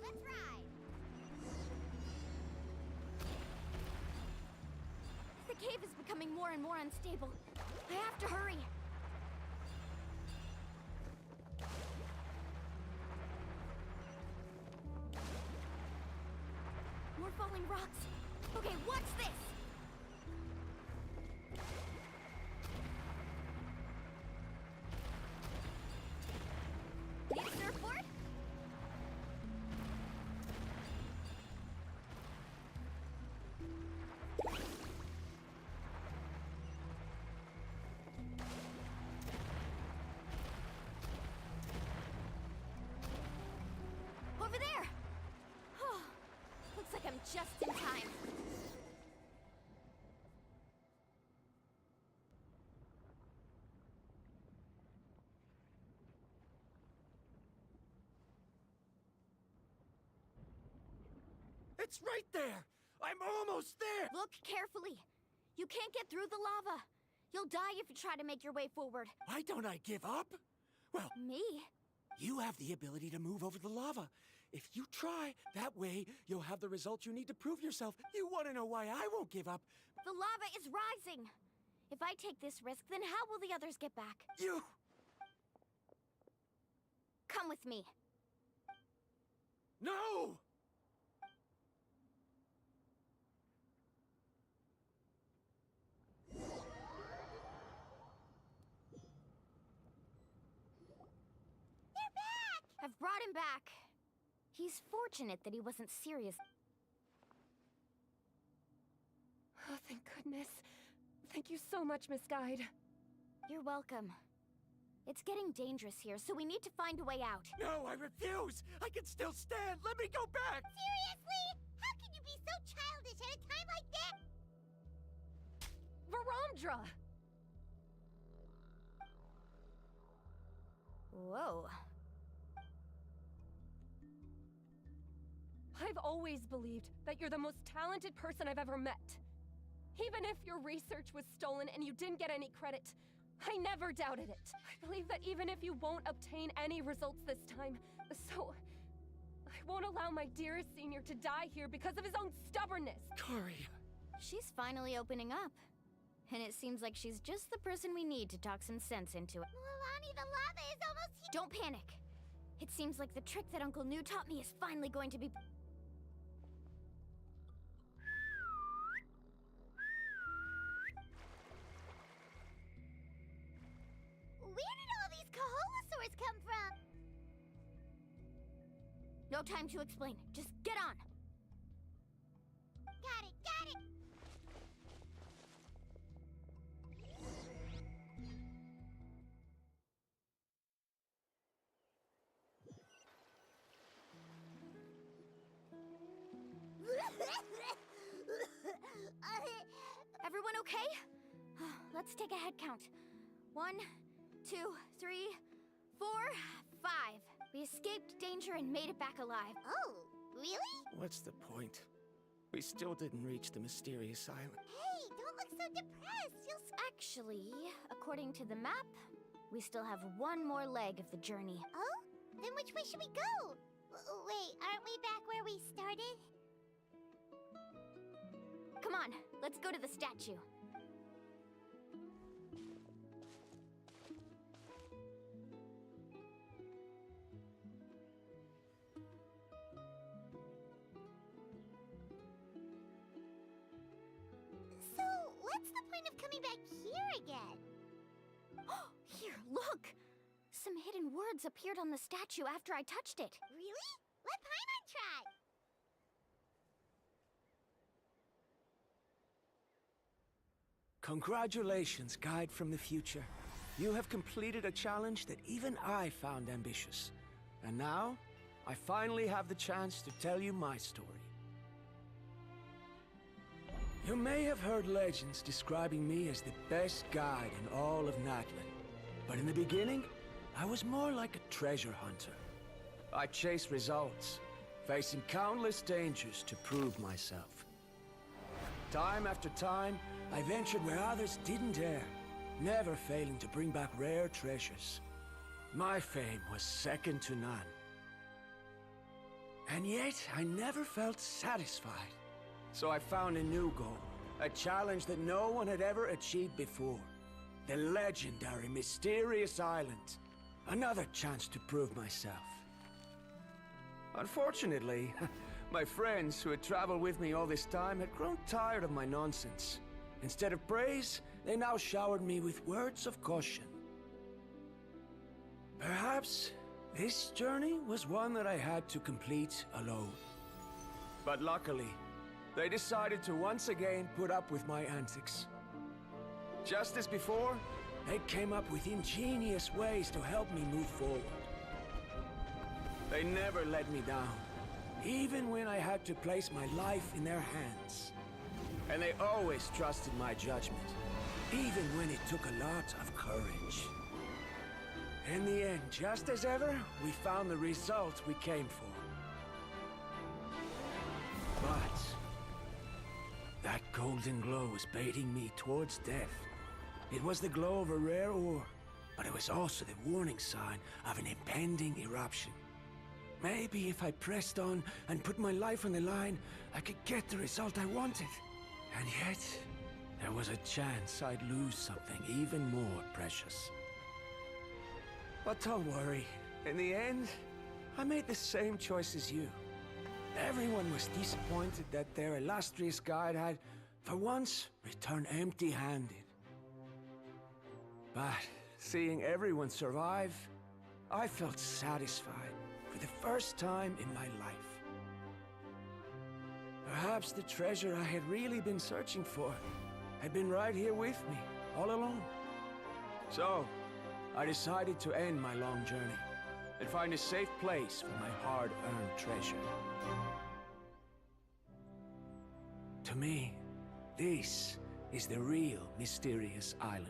Let's ride! The cave is becoming more and more unstable. I have to hurry. More falling rocks. Okay, what's this? Need a surfboard? Over there! Oh, looks like I'm just in time. It's right there! I'm almost there! Look carefully. You can't get through the lava. You'll die if you try to make your way forward. Why don't I give up? Well, Me? you have the ability to move over the lava. If you try, that way you'll have the results you need to prove yourself. You want to know why I won't give up? The lava is rising. If I take this risk, then how will the others get back? You... Come with me. No! They're back! I've brought him back. He's fortunate that he wasn't serious. Oh, thank goodness. Thank you so much, Misguide. You're welcome. It's getting dangerous here, so we need to find a way out. No, I refuse! I can still stand! Let me go back! Seriously? How can you be so childish at a time like that? Varamdra! Whoa. I've always believed that you're the most talented person I've ever met. Even if your research was stolen and you didn't get any credit, I never doubted it. I believe that even if you won't obtain any results this time, so I won't allow my dearest senior to die here because of his own stubbornness. Karya. She's finally opening up. And it seems like she's just the person we need to talk some sense into it. Mualani, the lava is almost here! Don't panic. It seems like the trick that Uncle New taught me is finally going to be... Where did all these Kaholosaurs come from? No time to explain. Just get on. Got it, got it! Everyone okay? Let's take a head count. 1, 2, 3, 4, 5. We escaped danger and made it back alive. Oh, really? What's the point? We still didn't reach the mysterious island. Hey, don't look so depressed. Actually, according to the map, we still have one more leg of the journey. Oh? Then which way should we go? Wait, aren't we back where we started? Come on, let's go to the statue. So, what's the point of coming back here again? Here, look! Some hidden words appeared on the statue after I touched it. Really? Let Paimon try! Congratulations, Guide from the Future. You have completed a challenge that even I found ambitious. And now, I finally have the chance to tell you my story. You may have heard legends describing me as the best guide in all of Natlan. But in the beginning, I was more like a treasure hunter. I chased results, facing countless dangers to prove myself. Time after time, I ventured where others didn't dare, never failing to bring back rare treasures. My fame was second to none. And yet, I never felt satisfied. So I found a new goal, a challenge that no one had ever achieved before. The legendary Mysterious Island. Another chance to prove myself. Unfortunately, my friends who had traveled with me all this time had grown tired of my nonsense. Instead of praise, they now showered me with words of caution. Perhaps this journey was one that I had to complete alone. But luckily, they decided to once again put up with my antics. Just as before, they came up with ingenious ways to help me move forward. They never let me down, even when I had to place my life in their hands. And they always trusted my judgment, even when it took a lot of courage. In the end, just as ever, we found the result we came for. But that golden glow was baiting me towards death. It was the glow of a rare ore, but it was also the warning sign of an impending eruption. Maybe if I pressed on and put my life on the line, I could get the result I wanted. And yet, there was a chance I'd lose something even more precious. But don't worry. In the end, I made the same choice as you. Everyone was disappointed that their illustrious guide had, for once, returned empty-handed. But seeing everyone survive, I felt satisfied for the first time in my life. Perhaps the treasure I had really been searching for had been right here with me, all along. So, I decided to end my long journey and find a safe place for my hard-earned treasure. To me, this is the real Mysterious Island.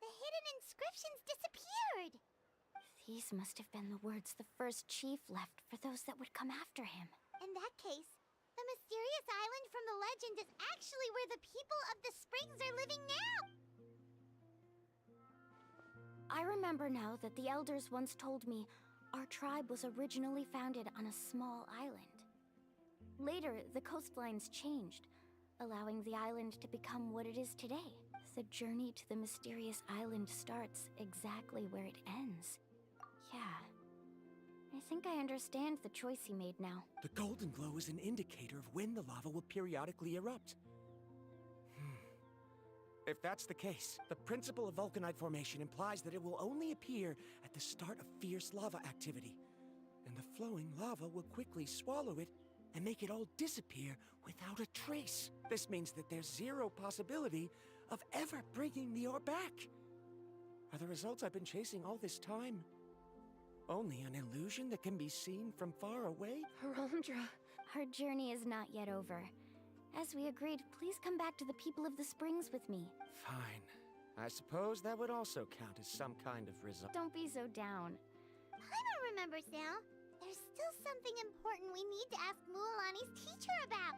The hidden inscriptions disappeared! These must have been the words the first chief left for those that would come after him. In that case, the mysterious island from the legend is actually where the people of the springs are living now! I remember now that the elders once told me our tribe was originally founded on a small island. Later, the coastlines changed, allowing the island to become what it is today. The journey to the mysterious island starts exactly where it ends. Yeah. I think I understand the choice he made now. The golden glow is an indicator of when the lava will periodically erupt. If that's the case, the principle of vulcanite formation implies that it will only appear at the start of fierce lava activity. And the flowing lava will quickly swallow it and make it all disappear without a trace. This means that there's zero possibility of ever bringing the ore back. Are the results I've been chasing all this time only an illusion that can be seen from far away? Verandra. Our journey is not yet over. As we agreed, please come back to the people of the Springs with me. Fine. I suppose that would also count as some kind of result. Don't be so down. Paimon remembers now. There's still something important we need to ask Mualani's teacher about.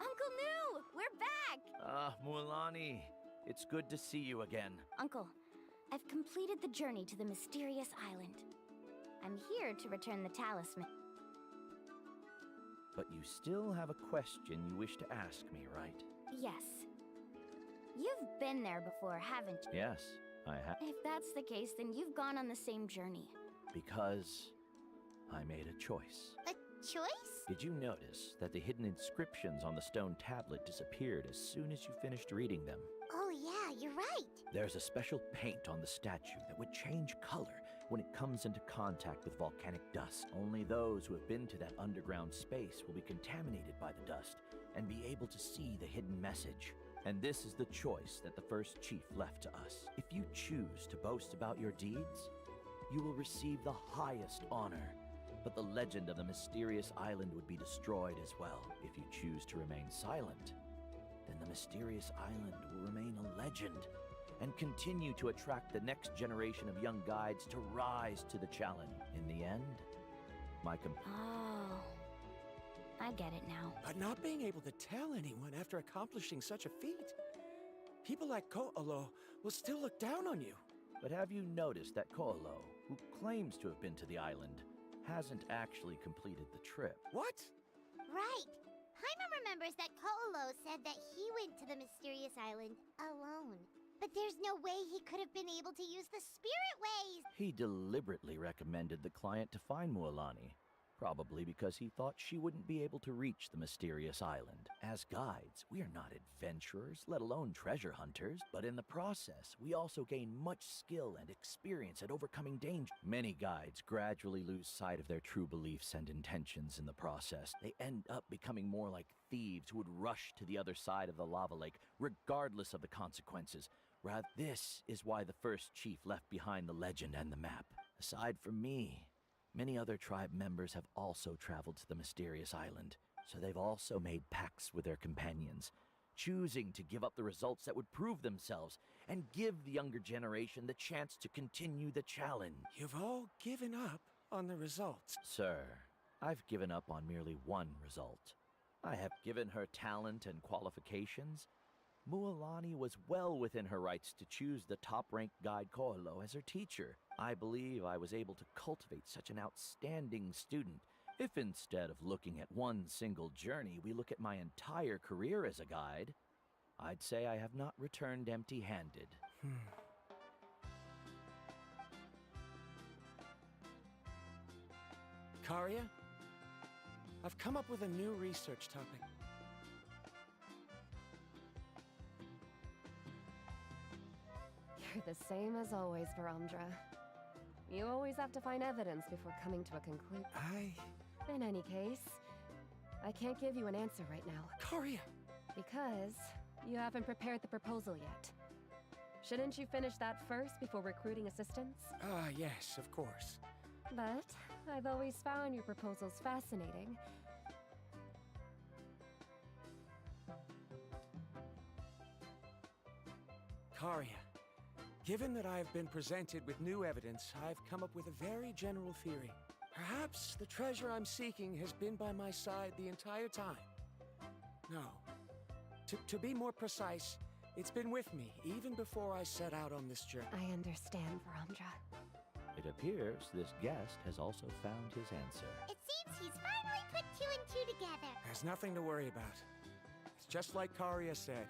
Uncle New! We're back! Ah, Mualani. It's good to see you again. Uncle, I've completed the journey to the mysterious island. I'm here to return the talisman. But you still have a question you wish to ask me, right? Yes. You've been there before, haven't you? Yes, I have. If that's the case, then you've gone on the same journey. Because I made a choice. A choice? Did you notice that the hidden inscriptions on the stone tablet disappeared as soon as you finished reading them? Oh yeah, you're right. There's a special paint on the statue that would change color when it comes into contact with volcanic dust. Only those who have been to that underground space will be contaminated by the dust and be able to see the hidden message. And this is the choice that the first chief left to us. If you choose to boast about your deeds, you will receive the highest honor. But the legend of the mysterious island would be destroyed as well. If you choose to remain silent, then the mysterious island will remain a legend and continue to attract the next generation of young guides to rise to the challenge. In the end, my Oh, I get it now. But not being able to tell anyone after accomplishing such a feat. People like Ko'olo will still look down on you. But have you noticed that Ko'olo, who claims to have been to the island, hasn't actually completed the trip? What? Right. Paimon remembers that Ko'olo said that he went to the mysterious island alone. But there's no way he could have been able to use the spirit ways. He deliberately recommended the client to find Mualani, probably because he thought she wouldn't be able to reach the mysterious island. As guides, we are not adventurers, let alone treasure hunters, but in the process, we also gain much skill and experience at overcoming danger. Many guides gradually lose sight of their true beliefs and intentions in the process. They end up becoming more like thieves who would rush to the other side of the lava lake, regardless of the consequences. Rather, this is why the first chief left behind the legend and the map. Aside from me, many other tribe members have also traveled to the mysterious island, so they've also made pacts with their companions, choosing to give up the results that would prove themselves and give the younger generation the chance to continue the challenge. You've all given up on the results. Sir, I've given up on merely one result. I have given her talent and qualifications. Mualani was well within her rights to choose the top-ranked guide Ko'olo as her teacher. I believe I was able to cultivate such an outstanding student. If instead of looking at one single journey, we look at my entire career as a guide, I'd say I have not returned empty-handed. Karia, I've come up with a new research topic. You're the same as always, Verandra. You always have to find evidence before coming to a conclusion. In any case, I can't give you an answer right now. Karia! Because you haven't prepared the proposal yet. Shouldn't you finish that first before recruiting assistants? Yes, of course. But I've always found your proposals fascinating. Karia, given that I have been presented with new evidence, I've come up with a very general theory. Perhaps the treasure I'm seeking has been by my side the entire time. No. To be more precise, it's been with me even before I set out on this journey. I understand, Verandra. It appears this guest has also found his answer. It seems he's finally put two and two together. There's nothing to worry about. It's just like Karia said.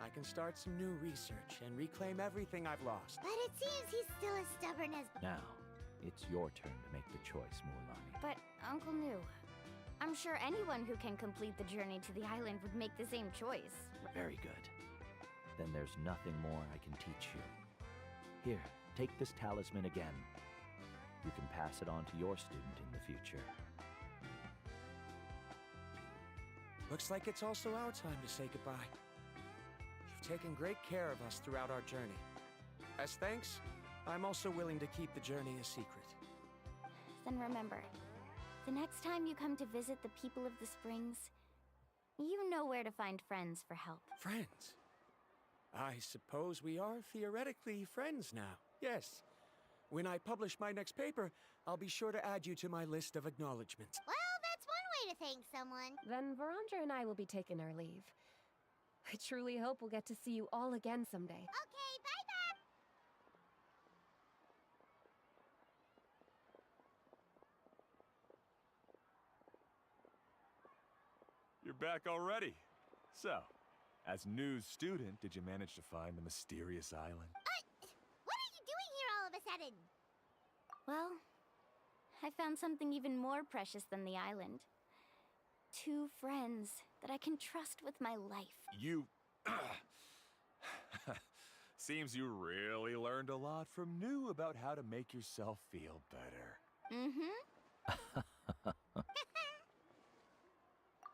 I can start some new research and reclaim everything I've lost. But it seems he's still as stubborn as... Now, it's your turn to make the choice, Mualani. But, Uncle New, I'm sure anyone who can complete the journey to the island would make the same choice. Very good. Then there's nothing more I can teach you. Here, take this talisman again. You can pass it on to your student in the future. Looks like it's also our time to say goodbye. You've taken great care of us throughout our journey. As thanks, I'm also willing to keep the journey a secret. Then remember, the next time you come to visit the people of the Springs, you know where to find friends for help. Friends? I suppose we are theoretically friends now. Yes. When I publish my next paper, I'll be sure to add you to my list of acknowledgments. Well, that's one way to thank someone. Then Verandra and I will be taking our leave. I truly hope we'll get to see you all again someday. Okay, bye-bye. You're back already. So, as news student, did you manage to find the mysterious island? What are you doing here all of a sudden? Well, I found something even more precious than the island. 2 friends that I can trust with my life. You... Seems you really learned a lot from New about how to make yourself feel better. Mm-hmm.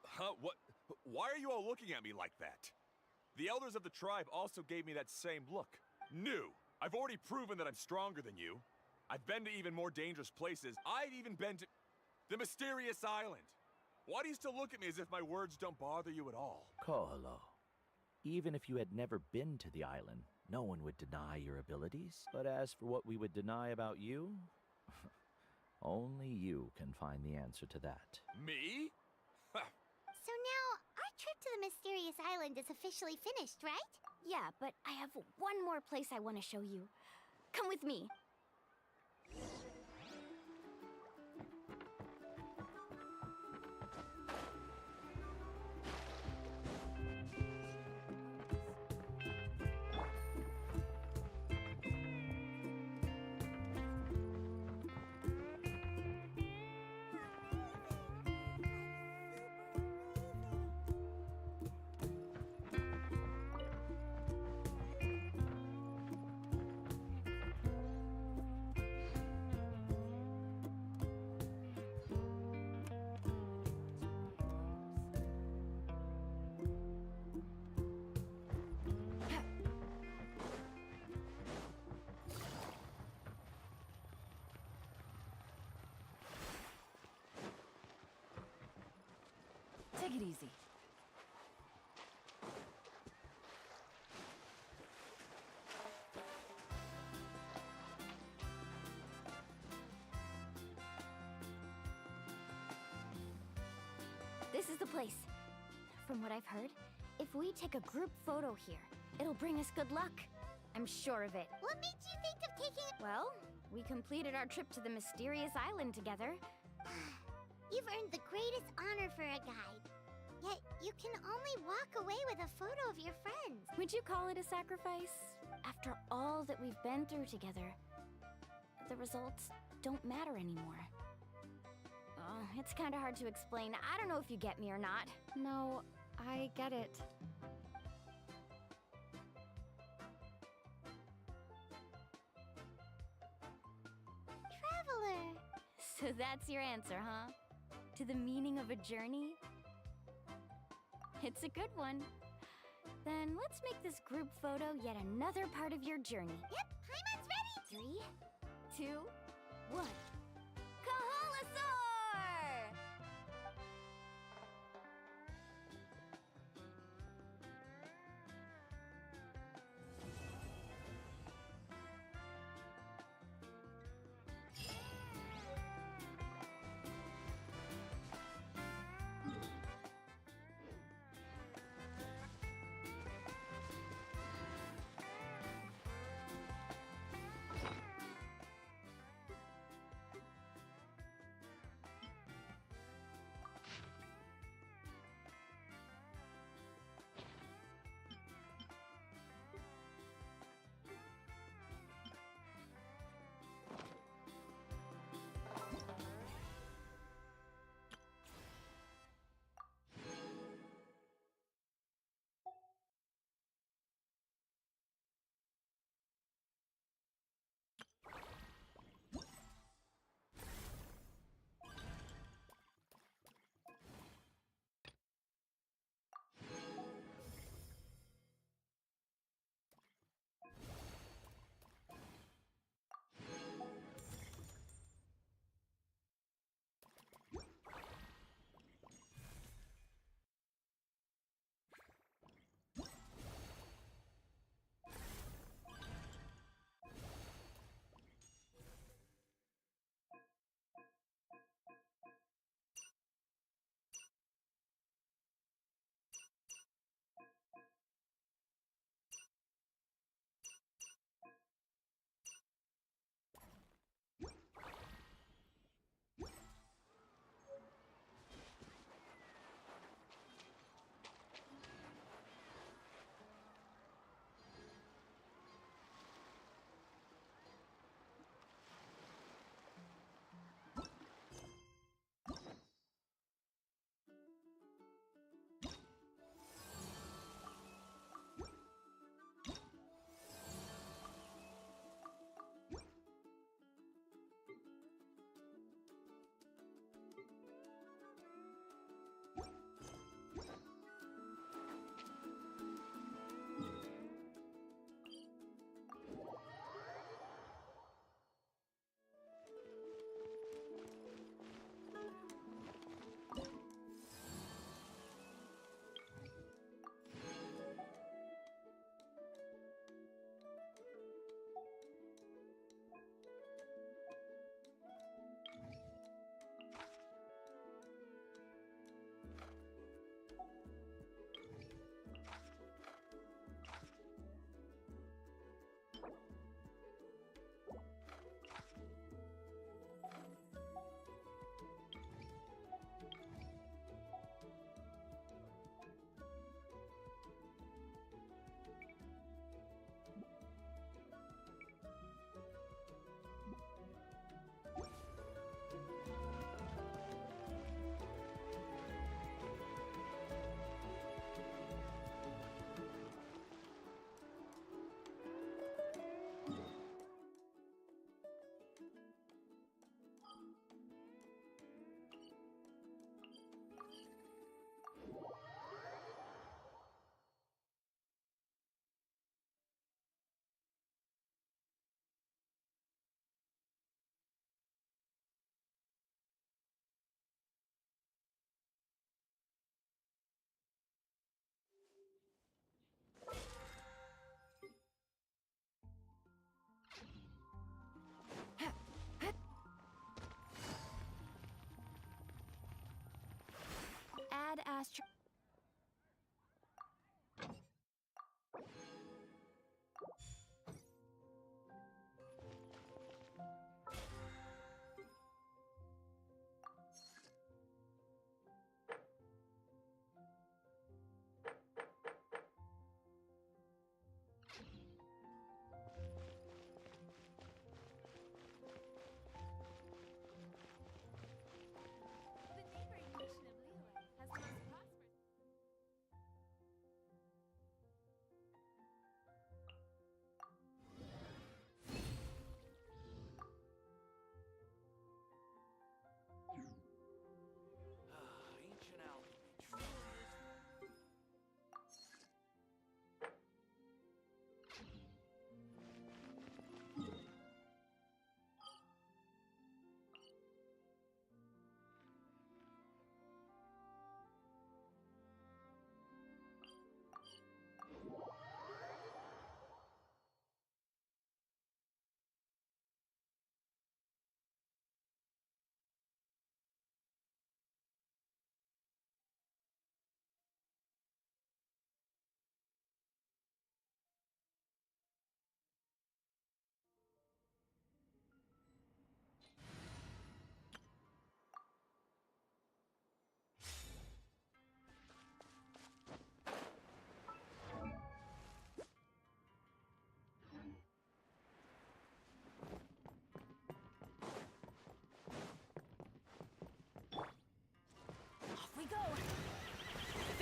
Huh? What? Why are you all looking at me like that? The elders of the tribe also gave me that same look. New, I've already proven that I'm stronger than you. I've been to even more dangerous places. I've even been to the mysterious island. Why do you still look at me as if my words don't bother you at all? Koholo. Even if you had never been to the island, no one would deny your abilities. But as for what we would deny about you, only you can find the answer to that. Me? So now, our trip to the mysterious island is officially finished, right? Yeah, but I have one more place I want to show you. Come with me. Take it easy. This is the place. From what I've heard, if we take a group photo here, it'll bring us good luck. I'm sure of it. What made you think of taking... Well, we completed our trip to the mysterious island together. You've earned the greatest honor for a guide. Yet, you can only walk away with a photo of your friends. Would you call it a sacrifice? After all that we've been through together, the results don't matter anymore. Oh, it's kind of hard to explain. I don't know if you get me or not. No, I get it. Traveler. So that's your answer, huh? To the meaning of a journey? It's a good one. Then let's make this group photo yet another part of your journey. Yep, Paimon's ready. 3, 2, 1. Kaholasaur!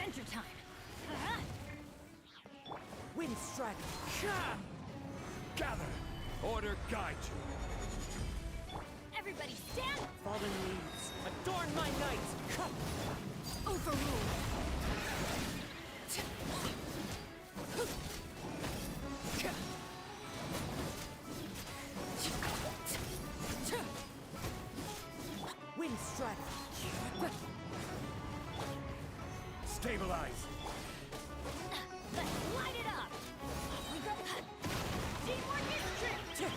adventure time. Wind strategy. Gather! Order guide you. Everybody stand! Fallen leaves. Adorn my knights. Overrule! Wind strategy. Stabilize. Let's light it up! Teamwork is trick!